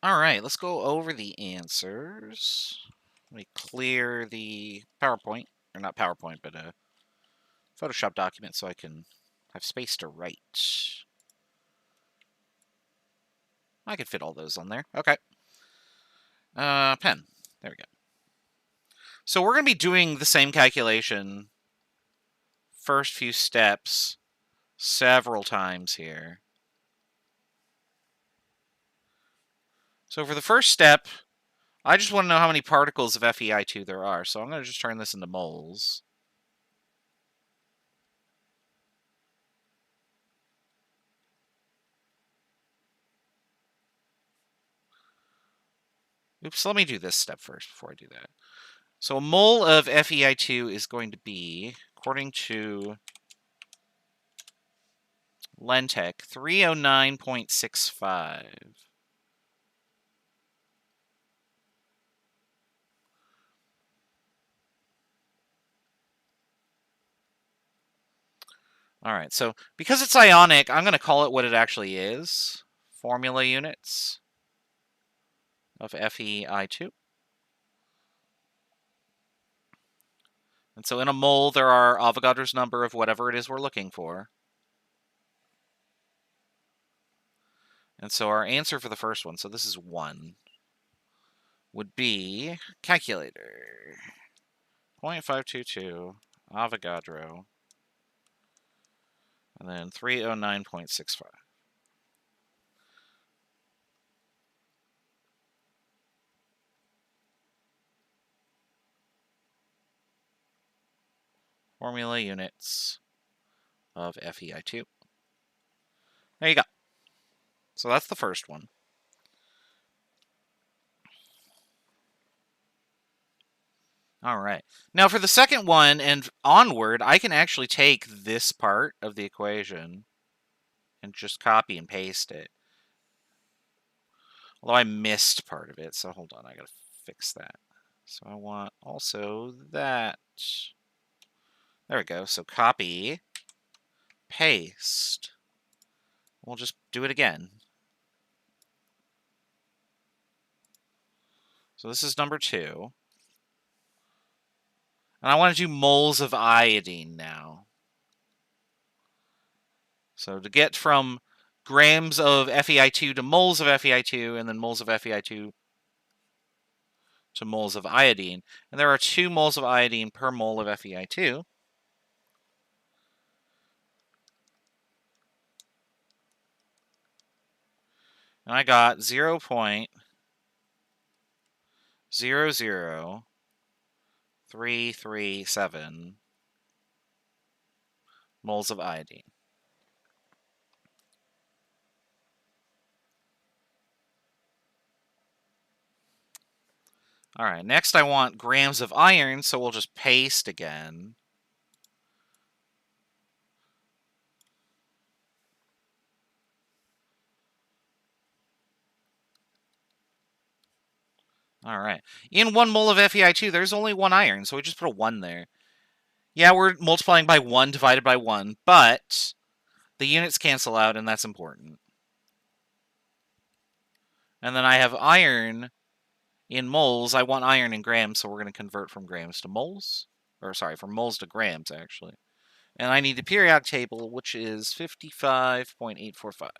S1: All right, let's go over the answers. Let me clear the PowerPoint, or not PowerPoint, but a Photoshop document so I can have space to write. I could fit all those on there. Okay. Pen. There we go. So we're going to be doing the same calculation, first few steps, several times here. So for the first step, I just want to know how many particles of FeI2 there are. So I'm going to just turn this into moles. Oops, let me do this step first before I do that. So a mole of FeI2 is going to be, according to Lentech, 309.65. All right, so because it's ionic, I'm going to call it what it actually is. Formula units of FeI2. And so in a mole, there are Avogadro's number of whatever it is we're looking for. And so our answer for the first one, so this is 1, would be calculator. 0.522 Avogadro. And then 309.65. Formula units of FeI2. There you go. So that's the first one. All right. Now for the second one and onward, I can actually take this part of the equation and just copy and paste it. Although I missed part of it, so hold on, I gotta fix that. So I want also that. There we go. So copy, paste. We'll just do it again. So this is number 2. And I want to do moles of iodine now. So to get from grams of FeI2 to moles of FeI2, and then moles of FeI2 to moles of iodine. And there are 2 moles of iodine per mole of FeI2. And I got 0.00337 moles of iodine. All right, next I want grams of iron, so we'll just paste again. All right. In 1 mole of FeI2, there's only 1 iron, so we just put a 1 there. Yeah, we're multiplying by 1 divided by 1, but the units cancel out, and that's important. And then I have iron in moles. I want iron in grams, so we're going to convert from grams to moles. Or, sorry, from moles to grams, actually. And I need the periodic table, which is 55.845.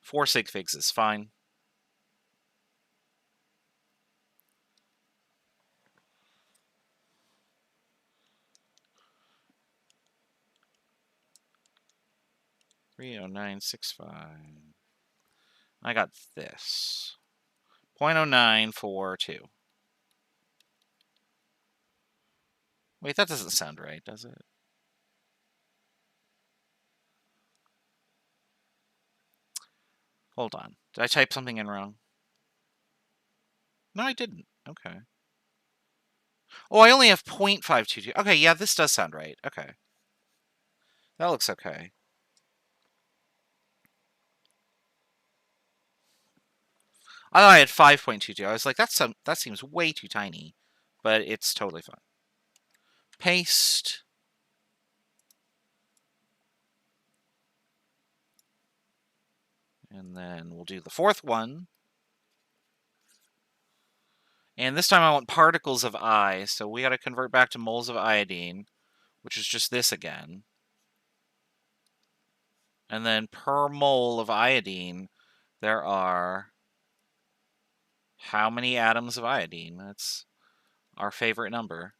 S1: 4 sig figs is fine. .0965. I got this. 0.0942. Wait, that doesn't sound right, does it? Hold on. Did I type something in wrong? No, I didn't. Okay. Oh, I only have 0.522. Okay, yeah, this does sound right. Okay. That looks okay. I thought I had 5.22. I was like, that seems way too tiny. But it's totally fine. Paste. And then we'll do the fourth one. And this time I want particles of I, so we got to convert back to moles of iodine, which is just this again. And then per mole of iodine, there are how many atoms of iodine? That's our favorite number.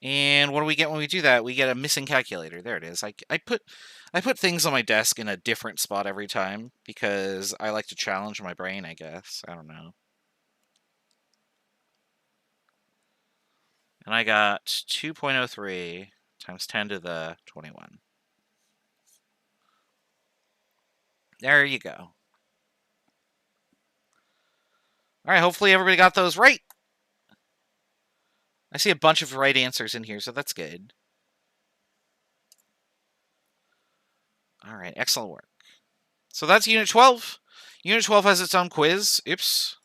S1: And what do we get when we do that? We get a missing calculator. There it is. I put things on my desk in a different spot every time because I like to challenge my brain, I guess. I don't know. And I got 2.03 times 10 to the 21. There you go. All right, hopefully everybody got those right. I see a bunch of right answers in here, so that's good. All right, excellent work. So that's Unit 12. Unit 12 has its own quiz. Oops.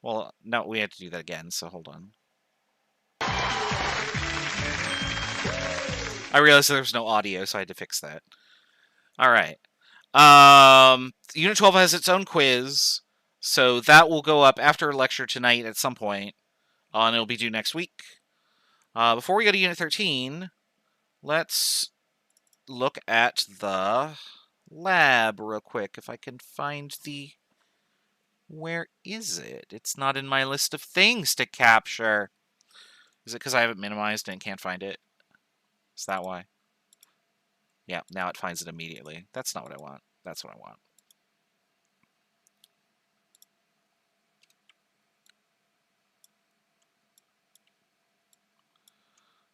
S1: Well, no, we had to do that again, so hold on. I realized there was no audio, so I had to fix that. All right. Unit 12 has its own quiz, so that will go up after lecture tonight at some point, and it'll be due next week. Before we go to Unit 13, let's look at the lab real quick. If I can find the... Where is it? It's not in my list of things to capture. Is it because I haven't minimized and can't find it? Is that why? Yeah, now it finds it immediately. That's not what I want. That's what I want.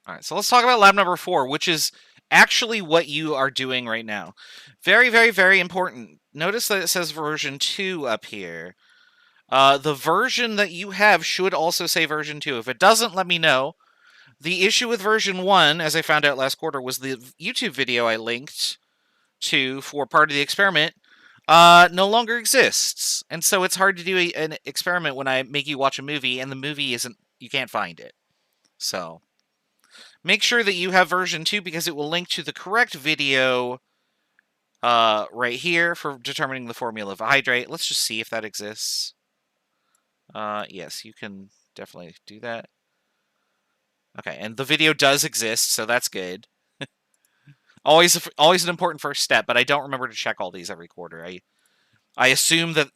S1: All right, so let's talk about lab number 4, which is actually what you are doing right now. Very, very, very important. Notice that it says version 2 up here. The version that you have should also say version 2. If it doesn't, let me know. The issue with version 1, as I found out last quarter, was the YouTube video I linked to for part of the experiment no longer exists. And so it's hard to do an experiment when I make you watch a movie and the movie isn't, you can't find it. So make sure that you have version 2 because it will link to the correct video right here for determining the formula of a hydrate. Let's just see if that exists. Yes, you can definitely do that. Okay, and the video does exist, so that's good. always an important first step, but I don't remember to check all these every quarter. I assume that,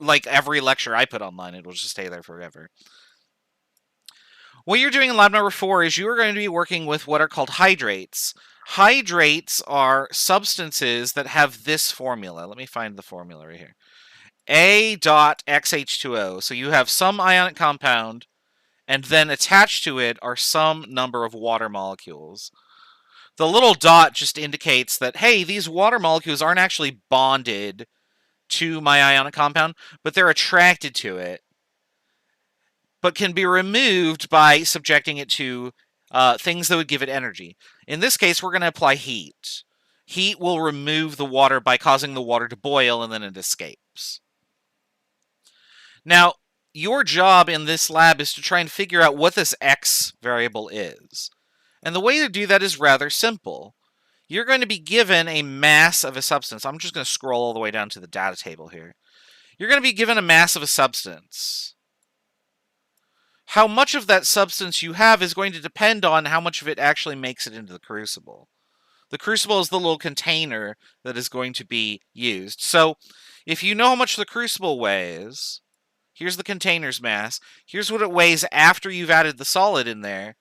S1: like every lecture I put online, it will just stay there forever. What you're doing in lab number 4 is you are going to be working with what are called hydrates. Hydrates are substances that have this formula. Let me find the formula right here. A.XH2O. So you have some ionic compound, and then attached to it are some number of water molecules. The little dot just indicates that, hey, these water molecules aren't actually bonded to my ionic compound, but they're attracted to it, but can be removed by subjecting it to things that would give it energy. In this case, we're going to apply heat. Heat will remove the water by causing the water to boil, and then it escapes. Now, your job in this lab is to try and figure out what this X variable is. And the way to do that is rather simple. You're going to be given a mass of a substance. I'm just going to scroll all the way down to the data table here. You're going to be given a mass of a substance. How much of that substance you have is going to depend on how much of it actually makes it into the crucible. The crucible is the little container that is going to be used. So if you know how much the crucible weighs, here's the container's mass, here's what it weighs after you've added the solid in there,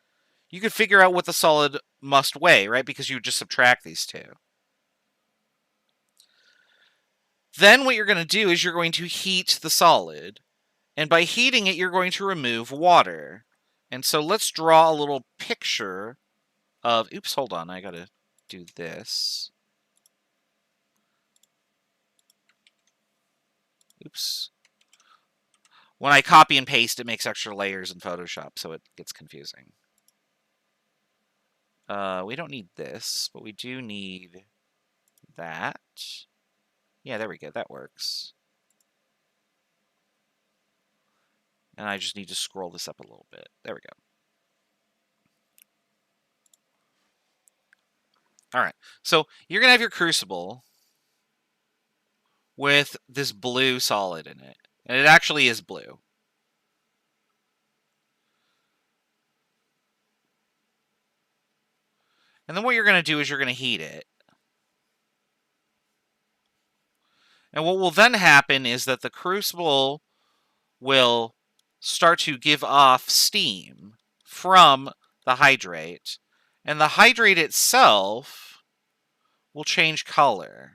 S1: you could figure out what the solid must weigh, right? Because you would just subtract these two. Then what you're going to do is you're going to heat the solid. And by heating it, you're going to remove water. And so let's draw a little picture of... Oops, hold on. I got to do this. Oops. When I copy and paste, it makes extra layers in Photoshop, so it gets confusing. We don't need this, but we do need that. Yeah, there we go. That works. And I just need to scroll this up a little bit. There we go. All right. So you're going to have your crucible with this blue solid in it. And it actually is blue. And then what you're going to do is you're going to heat it. And what will then happen is that the crucible will start to give off steam from the hydrate. And the hydrate itself will change color.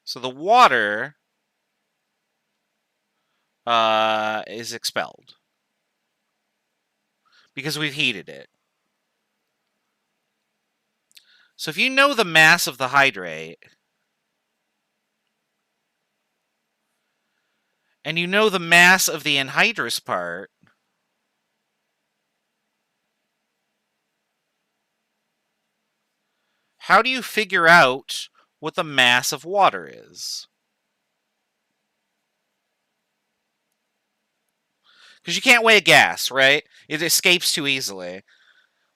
S1: So the water is expelled because we've heated it. So if you know the mass of the hydrate, and you know the mass of the anhydrous part, how do you figure out what the mass of water is? Because you can't weigh a gas, right? It escapes too easily.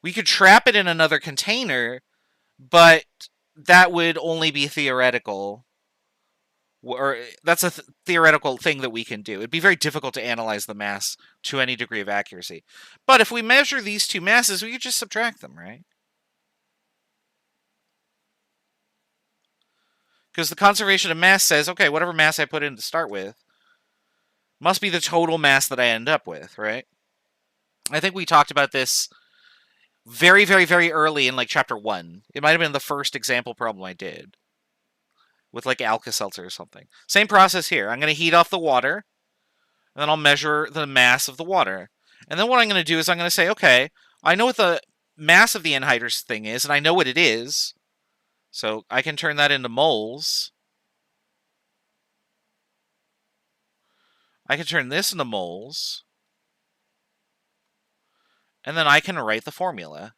S1: We could trap it in another container, but that would only be theoretical. Or that's a theoretical thing that we can do. It'd be very difficult to analyze the mass to any degree of accuracy. But if we measure these two masses, we could just subtract them, right? Because the conservation of mass says, okay, whatever mass I put in to start with must be the total mass that I end up with, right? I think we talked about this very, very, very early in like chapter 1. It might have been the first example problem I did with like Alka-Seltzer or something. Same process here. I'm going to heat off the water, and then I'll measure the mass of the water. And then what I'm going to do is I'm going to say, okay, I know what the mass of the anhydrous thing is, and I know what it is. So I can turn that into moles. I can turn this into moles. And then I can write the formula.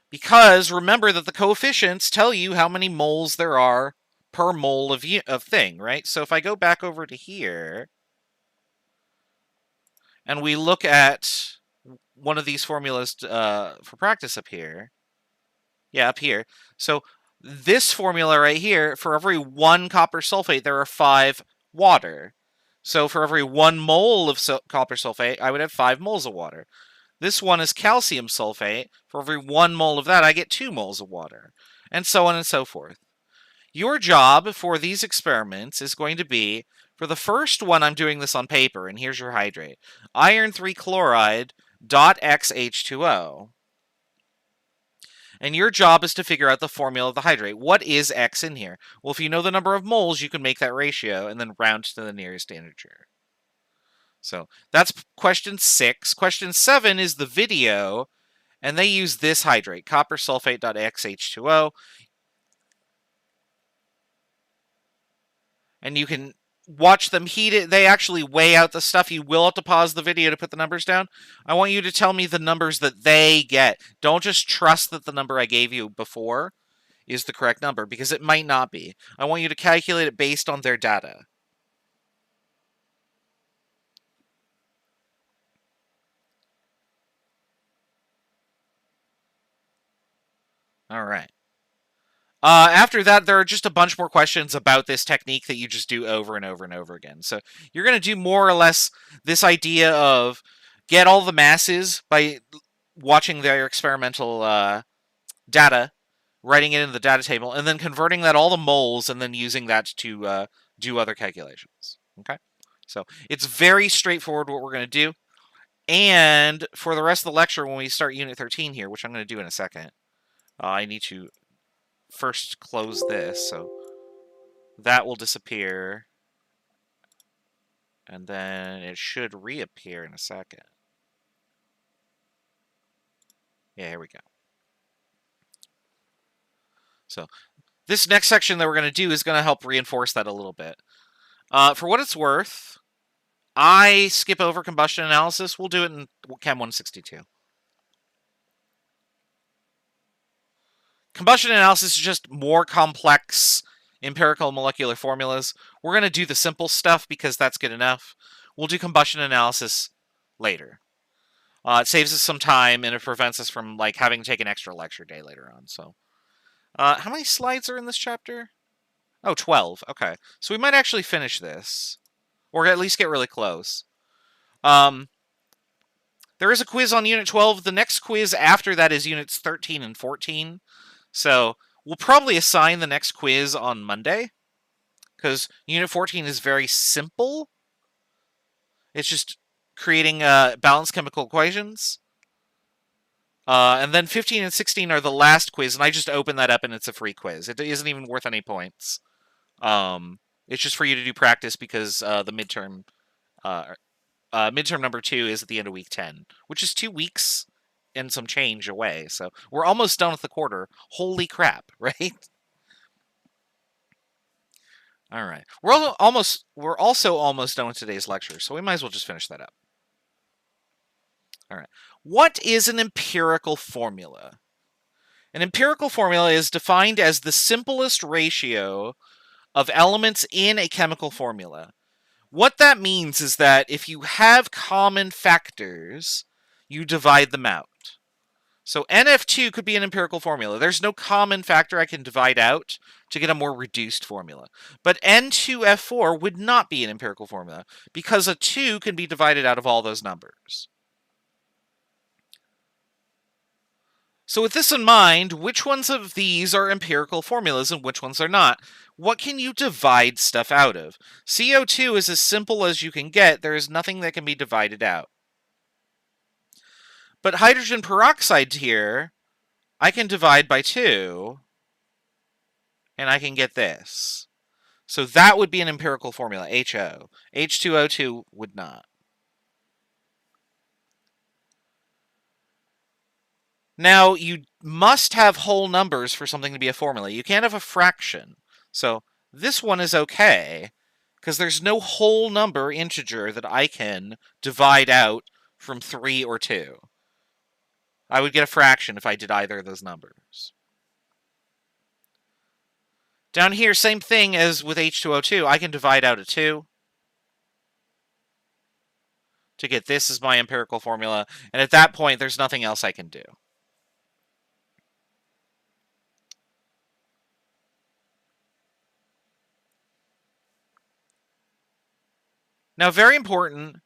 S1: Because remember that the coefficients tell you how many moles there are per mole of thing, right? So if I go back over to here, and we look at one of these formulas for practice up here. Yeah, up here. So this formula right here, for every 1 copper sulfate, there are 5 water. So for every 1 mole of copper sulfate, I would have 5 moles of water. This one is calcium sulfate. For every 1 mole of that, I get 2 moles of water. And so on and so forth. Your job for these experiments is going to be, for the first one, I'm doing this on paper, and here's your hydrate. Iron 3 chloride .xH2O. And your job is to figure out the formula of the hydrate. What is X in here? Well, if you know the number of moles, you can make that ratio and then round to the nearest integer. So that's question 6. Question 7 is the video, and they use this hydrate, copper sulfate.xH2O. and you can watch them heat it. They actually weigh out the stuff. You will have to pause the video to put the numbers down. I want you to tell me the numbers that they get. Don't just trust that the number I gave you before is the correct number, because it might not be. I want you to calculate it based on their data. All right. After that, there are just a bunch more questions about this technique that you just do over and over and over again. So you're going to do more or less this idea of get all the masses by watching their experimental data, writing it in the data table, and then converting that all to moles, and then using that to do other calculations. Okay? So it's very straightforward what we're going to do. And for the rest of the lecture, when we start Unit 13 here, which I'm going to do in a second, I need to first close this, so that will disappear, and then it should reappear in a second. Yeah, here we go. So this next section that we're going to do is going to help reinforce that a little bit. For what it's worth, I skip over combustion analysis. We'll do it in Chem 162. Combustion analysis is just more complex empirical molecular formulas. We're going to do the simple stuff because that's good enough. We'll do combustion analysis later. It saves us some time, and it prevents us from having to take an extra lecture day later on. So, how many slides are in this chapter? Oh, 12. Okay. So we might actually finish this, or at least get really close. There is a quiz on Unit 12. The next quiz after that is Units 13 and 14. So we'll probably assign the next quiz on Monday, because Unit 14 is very simple. It's just creating balanced chemical equations. And then 15 and 16 are the last quiz, and I just open that up and it's a free quiz. It isn't even worth any points. It's just for you to do practice, because the midterm number 2 is at the end of week 10, which is 2 weeks and some change away. So we're almost done with the quarter. Holy crap, right? All right. We're also almost done with today's lecture, so we might as well just finish that up. All right. What is an empirical formula? An empirical formula is defined as the simplest ratio of elements in a chemical formula. What that means is that if you have common factors, you divide them out. So NF2 could be an empirical formula. There's no common factor I can divide out to get a more reduced formula. But N2F4 would not be an empirical formula, because a 2 can be divided out of all those numbers. So with this in mind, which ones of these are empirical formulas and which ones are not? What can you divide stuff out of? CO2 is as simple as you can get. There is nothing that can be divided out. But hydrogen peroxide here, I can divide by 2, and I can get this. So that would be an empirical formula, HO. H2O2 would not. Now, you must have whole numbers for something to be a formula. You can't have a fraction. So this one is okay, because there's no whole number integer that I can divide out from 3 or 2. I would get a fraction if I did either of those numbers. Down here, same thing as with H2O2. I can divide out a 2 to get this as my empirical formula, and at that point, there's nothing else I can do. Now, very important,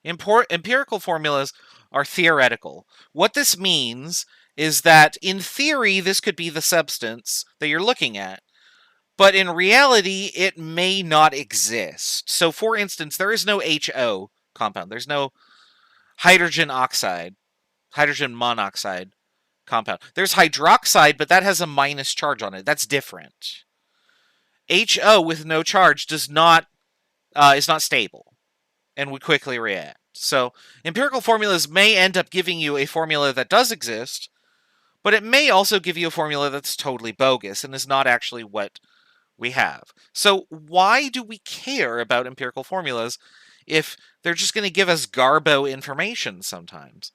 S1: empirical formulas are theoretical. What this means is that, in theory, this could be the substance that you're looking at, but in reality, it may not exist. So, for instance, there is no HO compound. There's no hydrogen monoxide compound. There's hydroxide, but that has a minus charge on it. That's different. HO with no charge is not stable and would quickly react. So empirical formulas may end up giving you a formula that does exist, but it may also give you a formula that's totally bogus and is not actually what we have. So why do we care about empirical formulas if they're just going to give us garbo information sometimes?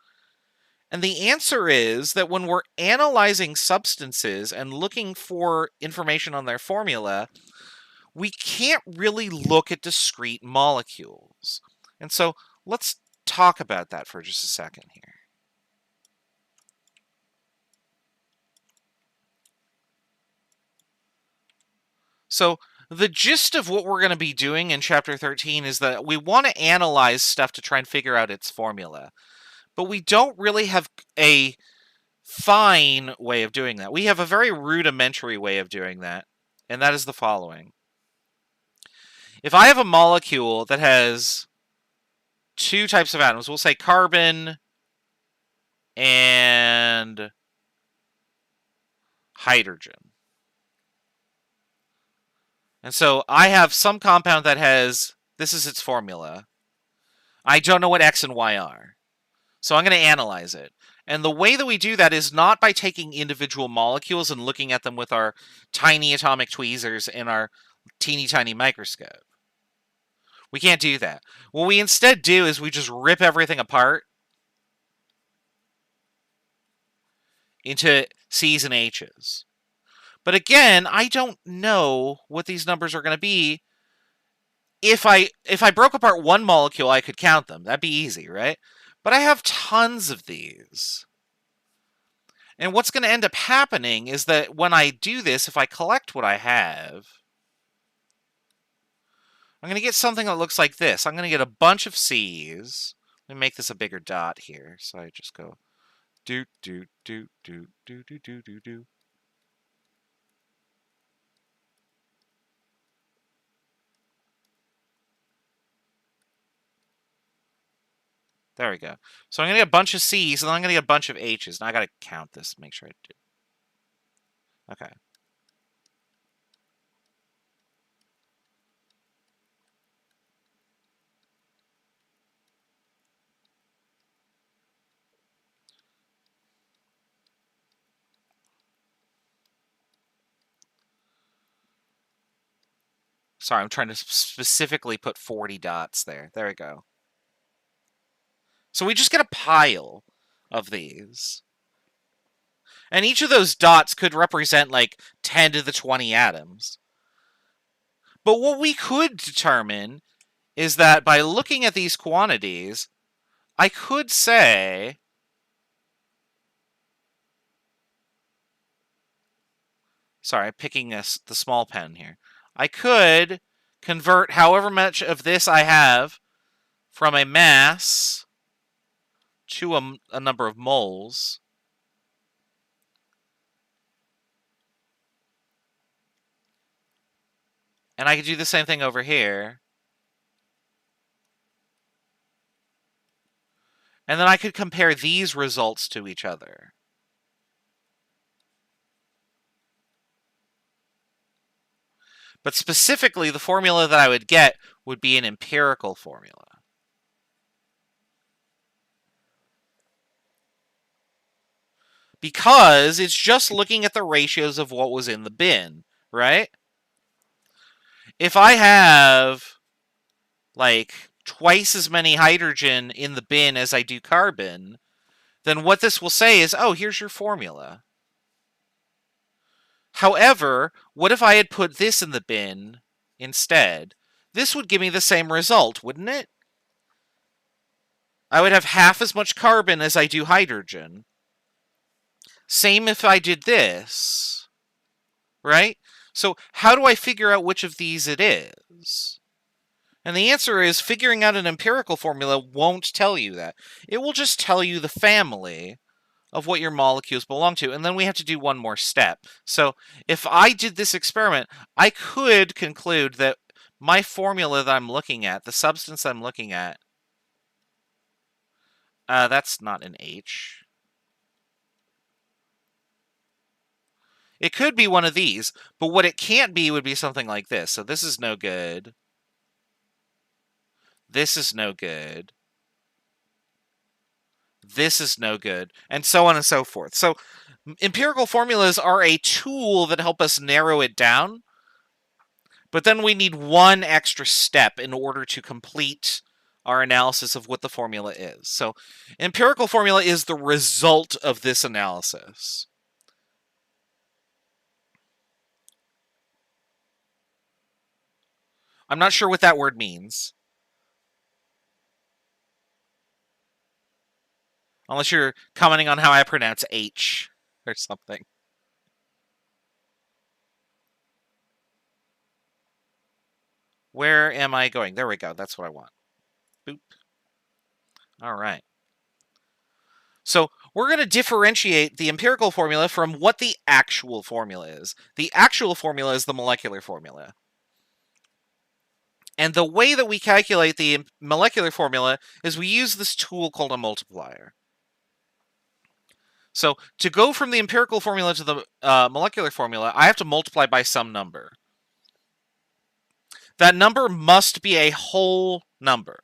S1: And the answer is that when we're analyzing substances and looking for information on their formula, we can't really look at discrete molecules. And so let's talk about that for just a second here. So the gist of what we're going to be doing in Chapter 13 is that we want to analyze stuff to try and figure out its formula. But we don't really have a fine way of doing that. We have a very rudimentary way of doing that, and that is the following. If I have a molecule that has two types of atoms, we'll say carbon and hydrogen. And so I have some compound that has, this is its formula. I don't know what X and Y are. So I'm going to analyze it. And the way that we do that is not by taking individual molecules and looking at them with our tiny atomic tweezers in our teeny tiny microscope. We can't do that. What we instead do is we just rip everything apart into C's and H's. But again, I don't know what these numbers are going to be. If I broke apart one molecule, I could count them. That'd be easy, right? But I have tons of these. And what's going to end up happening is that when I do this, if I collect what I have, I'm going to get something that looks like this. I'm going to get a bunch of C's. Let me make this a bigger dot here. So I just go do, do, do, do, do, do, do, do, do. There we go. So I'm going to get a bunch of C's, and then I'm going to get a bunch of H's. Now I got to count this, make sure I do. Okay. Sorry, I'm trying to specifically put 40 dots there. There we go. So we just get a pile of these. And each of those dots could represent like 10 to the 20 atoms. But what we could determine is that by looking at these quantities, I could say, sorry, I'm picking the small pen here. I could convert however much of this I have from a mass to a number of moles. And I could do the same thing over here. And then I could compare these results to each other. But specifically, the formula that I would get would be an empirical formula. Because it's just looking at the ratios of what was in the bin, right? If I have, like, twice as many hydrogen in the bin as I do carbon, then what this will say is, oh, here's your formula. However, what if I had put this in the bin instead? This would give me the same result, wouldn't it? I would have half as much carbon as I do hydrogen. Same if I did this, right? So how do I figure out which of these it is? And the answer is figuring out an empirical formula won't tell you that. It will just tell you the family of what your molecules belong to. And then we have to do one more step. So if I did this experiment, I could conclude that my formula that I'm looking at, the substance I'm looking at, that's not an H. It could be one of these, but what it can't be would be something like this. So this is no good. This is no good. this is no good, and so on and so forth. So empirical formulas are a tool that help us narrow it down, but then we need one extra step in order to complete our analysis of what the formula is. So empirical formula is the result of this analysis. I'm not sure what that word means. Unless you're commenting on how I pronounce H or something. Where am I going? There we go. That's what I want. Boop. All right. So we're going to differentiate the empirical formula from what the actual formula is. The actual formula is the molecular formula. And the way that we calculate the molecular formula is we use this tool called a multiplier. So to go from the empirical formula to the molecular formula, I have to multiply by some number. That number must be a whole number.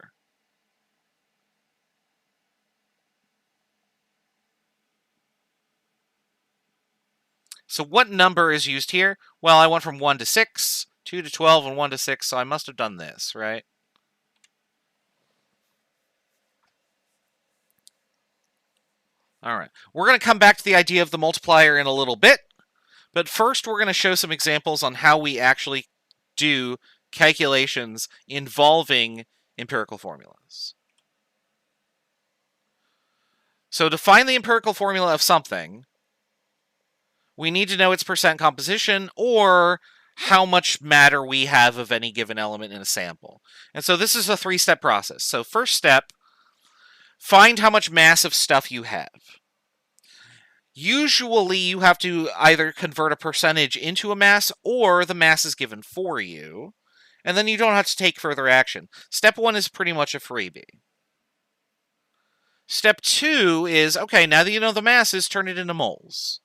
S1: So what number is used here? Well, I went from 1 to 6, 2 to 12, and 1 to 6, so I must have done this, right? All right. We're going to come back to the idea of the multiplier in a little bit, but first we're going to show some examples on how we actually do calculations involving empirical formulas. So to find the empirical formula of something, we need to know its percent composition or how much matter we have of any given element in a sample. And so this is a three-step process. So first step, find how much mass of stuff you have. Usually you have to either convert a percentage into a mass or the mass is given for you, and then you don't have to take further action. Step 1 is pretty much a freebie. Step 2 is, okay, now that you know the masses, turn it into moles.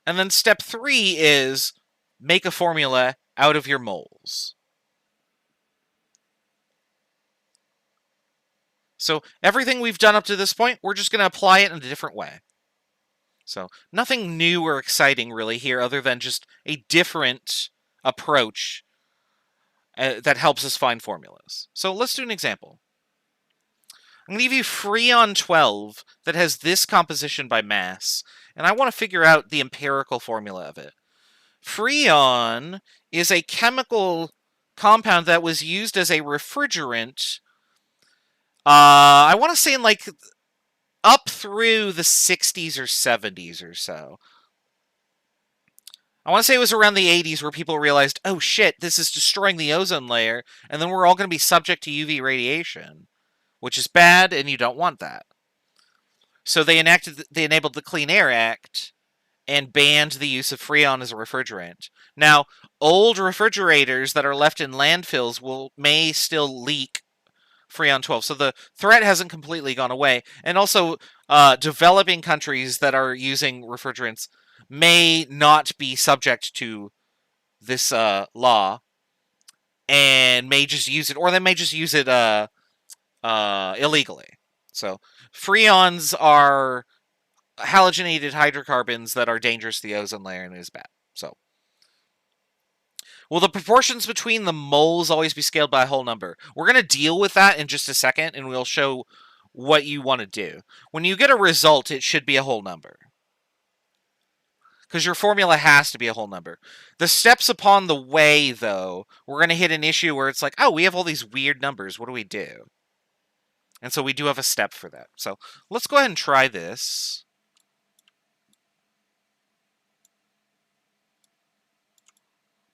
S1: And then step 3 is make a formula out of your moles. So everything we've done up to this point, we're just going to apply it in a different way. So nothing new or exciting really here other than just a different approach that helps us find formulas. So let's do an example. I'm going to give you Freon 12 that has this composition by mass, and I want to figure out the empirical formula of it. Freon is a chemical compound that was used as a refrigerant, I want to say in like up through the 60s or 70s or so. I want to say it was around the 80s where people realized, oh shit, this is destroying the ozone layer, and then we're all going to be subject to UV radiation, which is bad, and you don't want that. So they enabled the Clean Air Act and banned the use of Freon as a refrigerant. Now, old refrigerators that are left in landfills may still leak Freon 12, so the threat hasn't completely gone away. And also, developing countries that are using refrigerants may not be subject to this law and may just use it, or they may just use it illegally. So freons are halogenated hydrocarbons that are dangerous to the ozone layer and is bad. So, will the proportions between the moles always be scaled by a whole number? We're going to deal with that in just a second, and we'll show what you want to do. When you get a result, it should be a whole number, because your formula has to be a whole number. The steps upon the way, though, we're going to hit an issue where it's like, oh, we have all these weird numbers. What do we do? And so we do have a step for that. So let's go ahead and try this.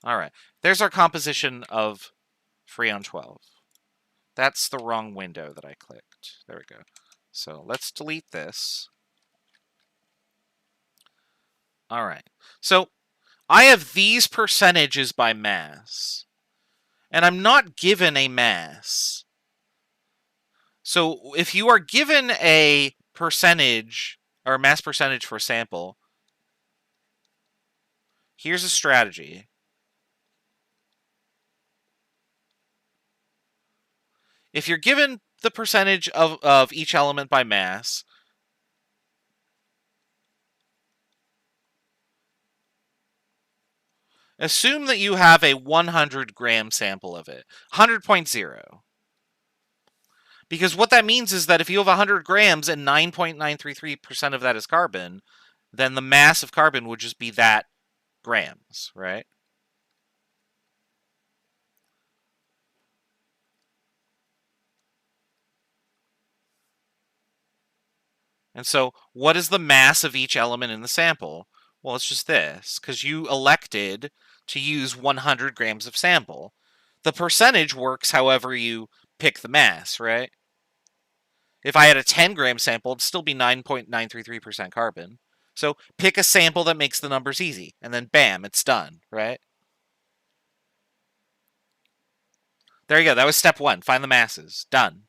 S1: All right, there's our composition of Freon 12. That's the wrong window that I clicked. There we go. So let's delete this. All right, so I have these percentages by mass, and I'm not given a mass. So if you are given a percentage or mass percentage for a sample, here's a strategy. If you're given the percentage of each element by mass. Assume that you have a 100-gram sample of it. 100.0. Because what that means is that if you have 100 grams and 9.933% of that is carbon, then the mass of carbon would just be that grams, right? And so what is the mass of each element in the sample? Well, it's just this, because you elected to use 100 grams of sample. The percentage works however you pick the mass, right? If I had a 10-gram sample, it'd still be 9.933% carbon. So pick a sample that makes the numbers easy, and then bam, it's done, right? There you go. That was step 1. Find the masses. Done.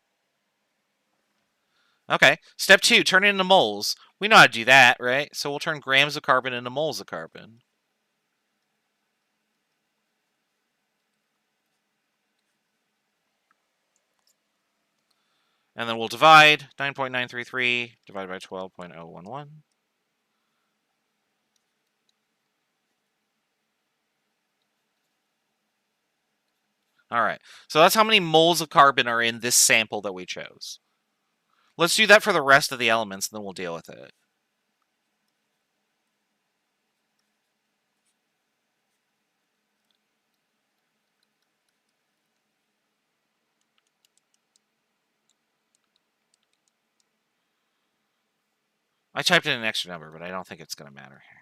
S1: Okay. Step 2, turn it into moles. We know how to do that, right? So we'll turn grams of carbon into moles of carbon. And then we'll divide 9.933 divided by 12.011. All right. So that's how many moles of carbon are in this sample that we chose. Let's do that for the rest of the elements, and then we'll deal with it. I typed in an extra number, but I don't think it's going to matter here.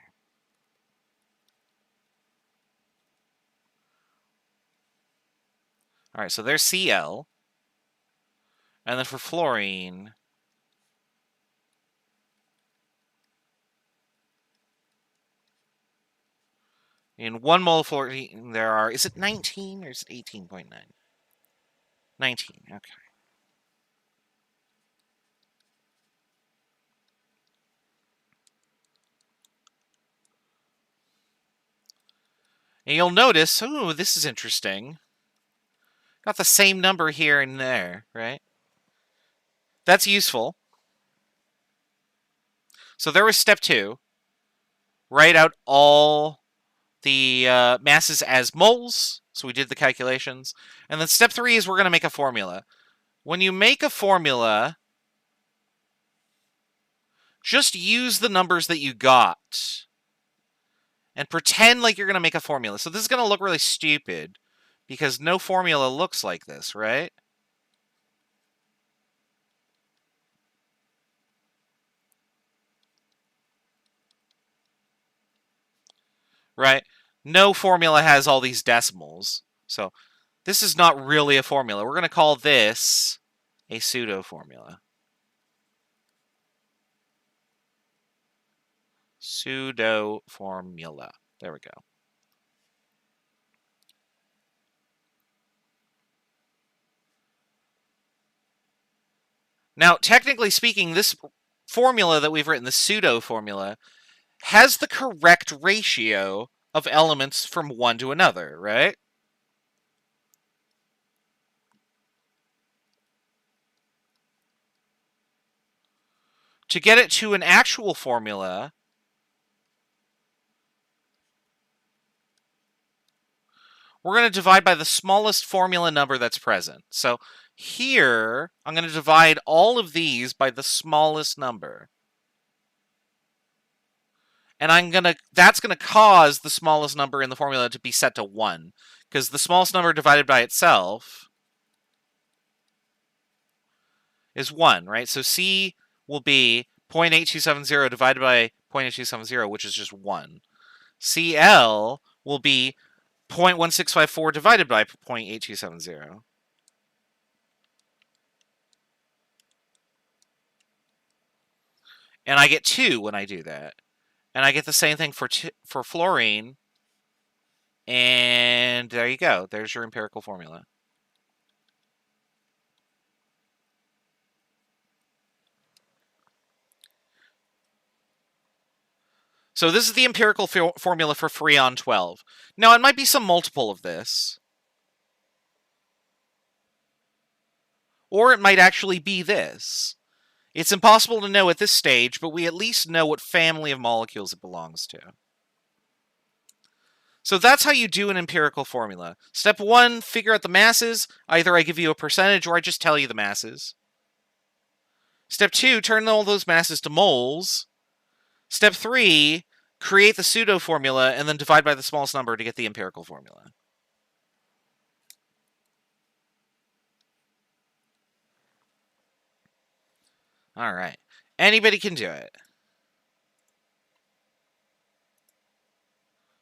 S1: All right, so there's Cl. And then for fluorine, in 1 mole of fluorine, there are, is it 19 or is it 18.9? 19, okay. And you'll notice, oh, this is interesting. Got the same number here and there, right? That's useful. So there was step 2. Write out all the masses as moles. So we did the calculations. And then step 3 is we're going to make a formula. When you make a formula, just use the numbers that you got and pretend like you're going to make a formula. So this is going to look really stupid because no formula looks like this, right? Right? No formula has all these decimals. So this is not really a formula. We're going to call this a pseudo formula. Pseudo formula. There we go. Now, technically speaking, this formula that we've written, the pseudo formula, has the correct ratio of elements from one to another, right? To get it to an actual formula, we're going to divide by the smallest formula number that's present. So here, I'm going to divide all of these by the smallest number. And that's going to cause the smallest number in the formula to be set to 1. Because the smallest number divided by itself is 1, right? So C will be 0.8270 divided by 0.8270, which is just 1. Cl will be 0.1654 divided by 0.8270. And I get 2 when I do that. And I get the same thing for fluorine. And there you go. There's your empirical formula. So this is the empirical formula for Freon 12. Now, it might be some multiple of this. Or it might actually be this. It's impossible to know at this stage, but we at least know what family of molecules it belongs to. So that's how you do an empirical formula. Step 1, figure out the masses. Either I give you a percentage or I just tell you the masses. Step 2, turn all those masses to moles. Step 3, create the pseudo formula and then divide by the smallest number to get the empirical formula. All right. Anybody can do it.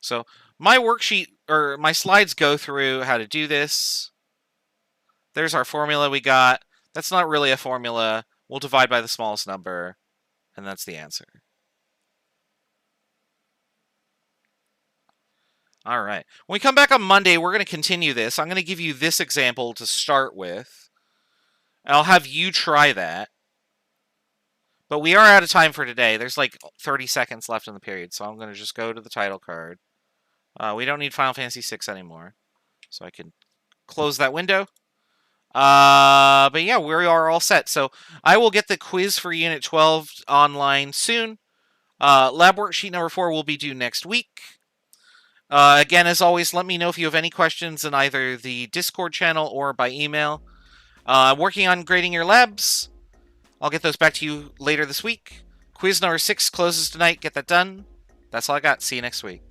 S1: So my worksheet, or my slides, go through how to do this. There's our formula we got. That's not really a formula. We'll divide by the smallest number, and that's the answer. All right. When we come back on Monday, we're going to continue this. I'm going to give you this example to start with. I'll have you try that. But we are out of time for today. There's like 30 seconds left in the period, so I'm going to just go to the title card. We don't need Final Fantasy VI anymore, so I can close that window. But yeah, we are all set. So I will get the quiz for Unit 12 online soon. Lab worksheet number 4 will be due next week. Again, as always, let me know if you have any questions in either the Discord channel or by email. Working on grading your labs. I'll get those back to you later this week. Quiz number 6 closes tonight. Get that done. That's all I got. See you next week.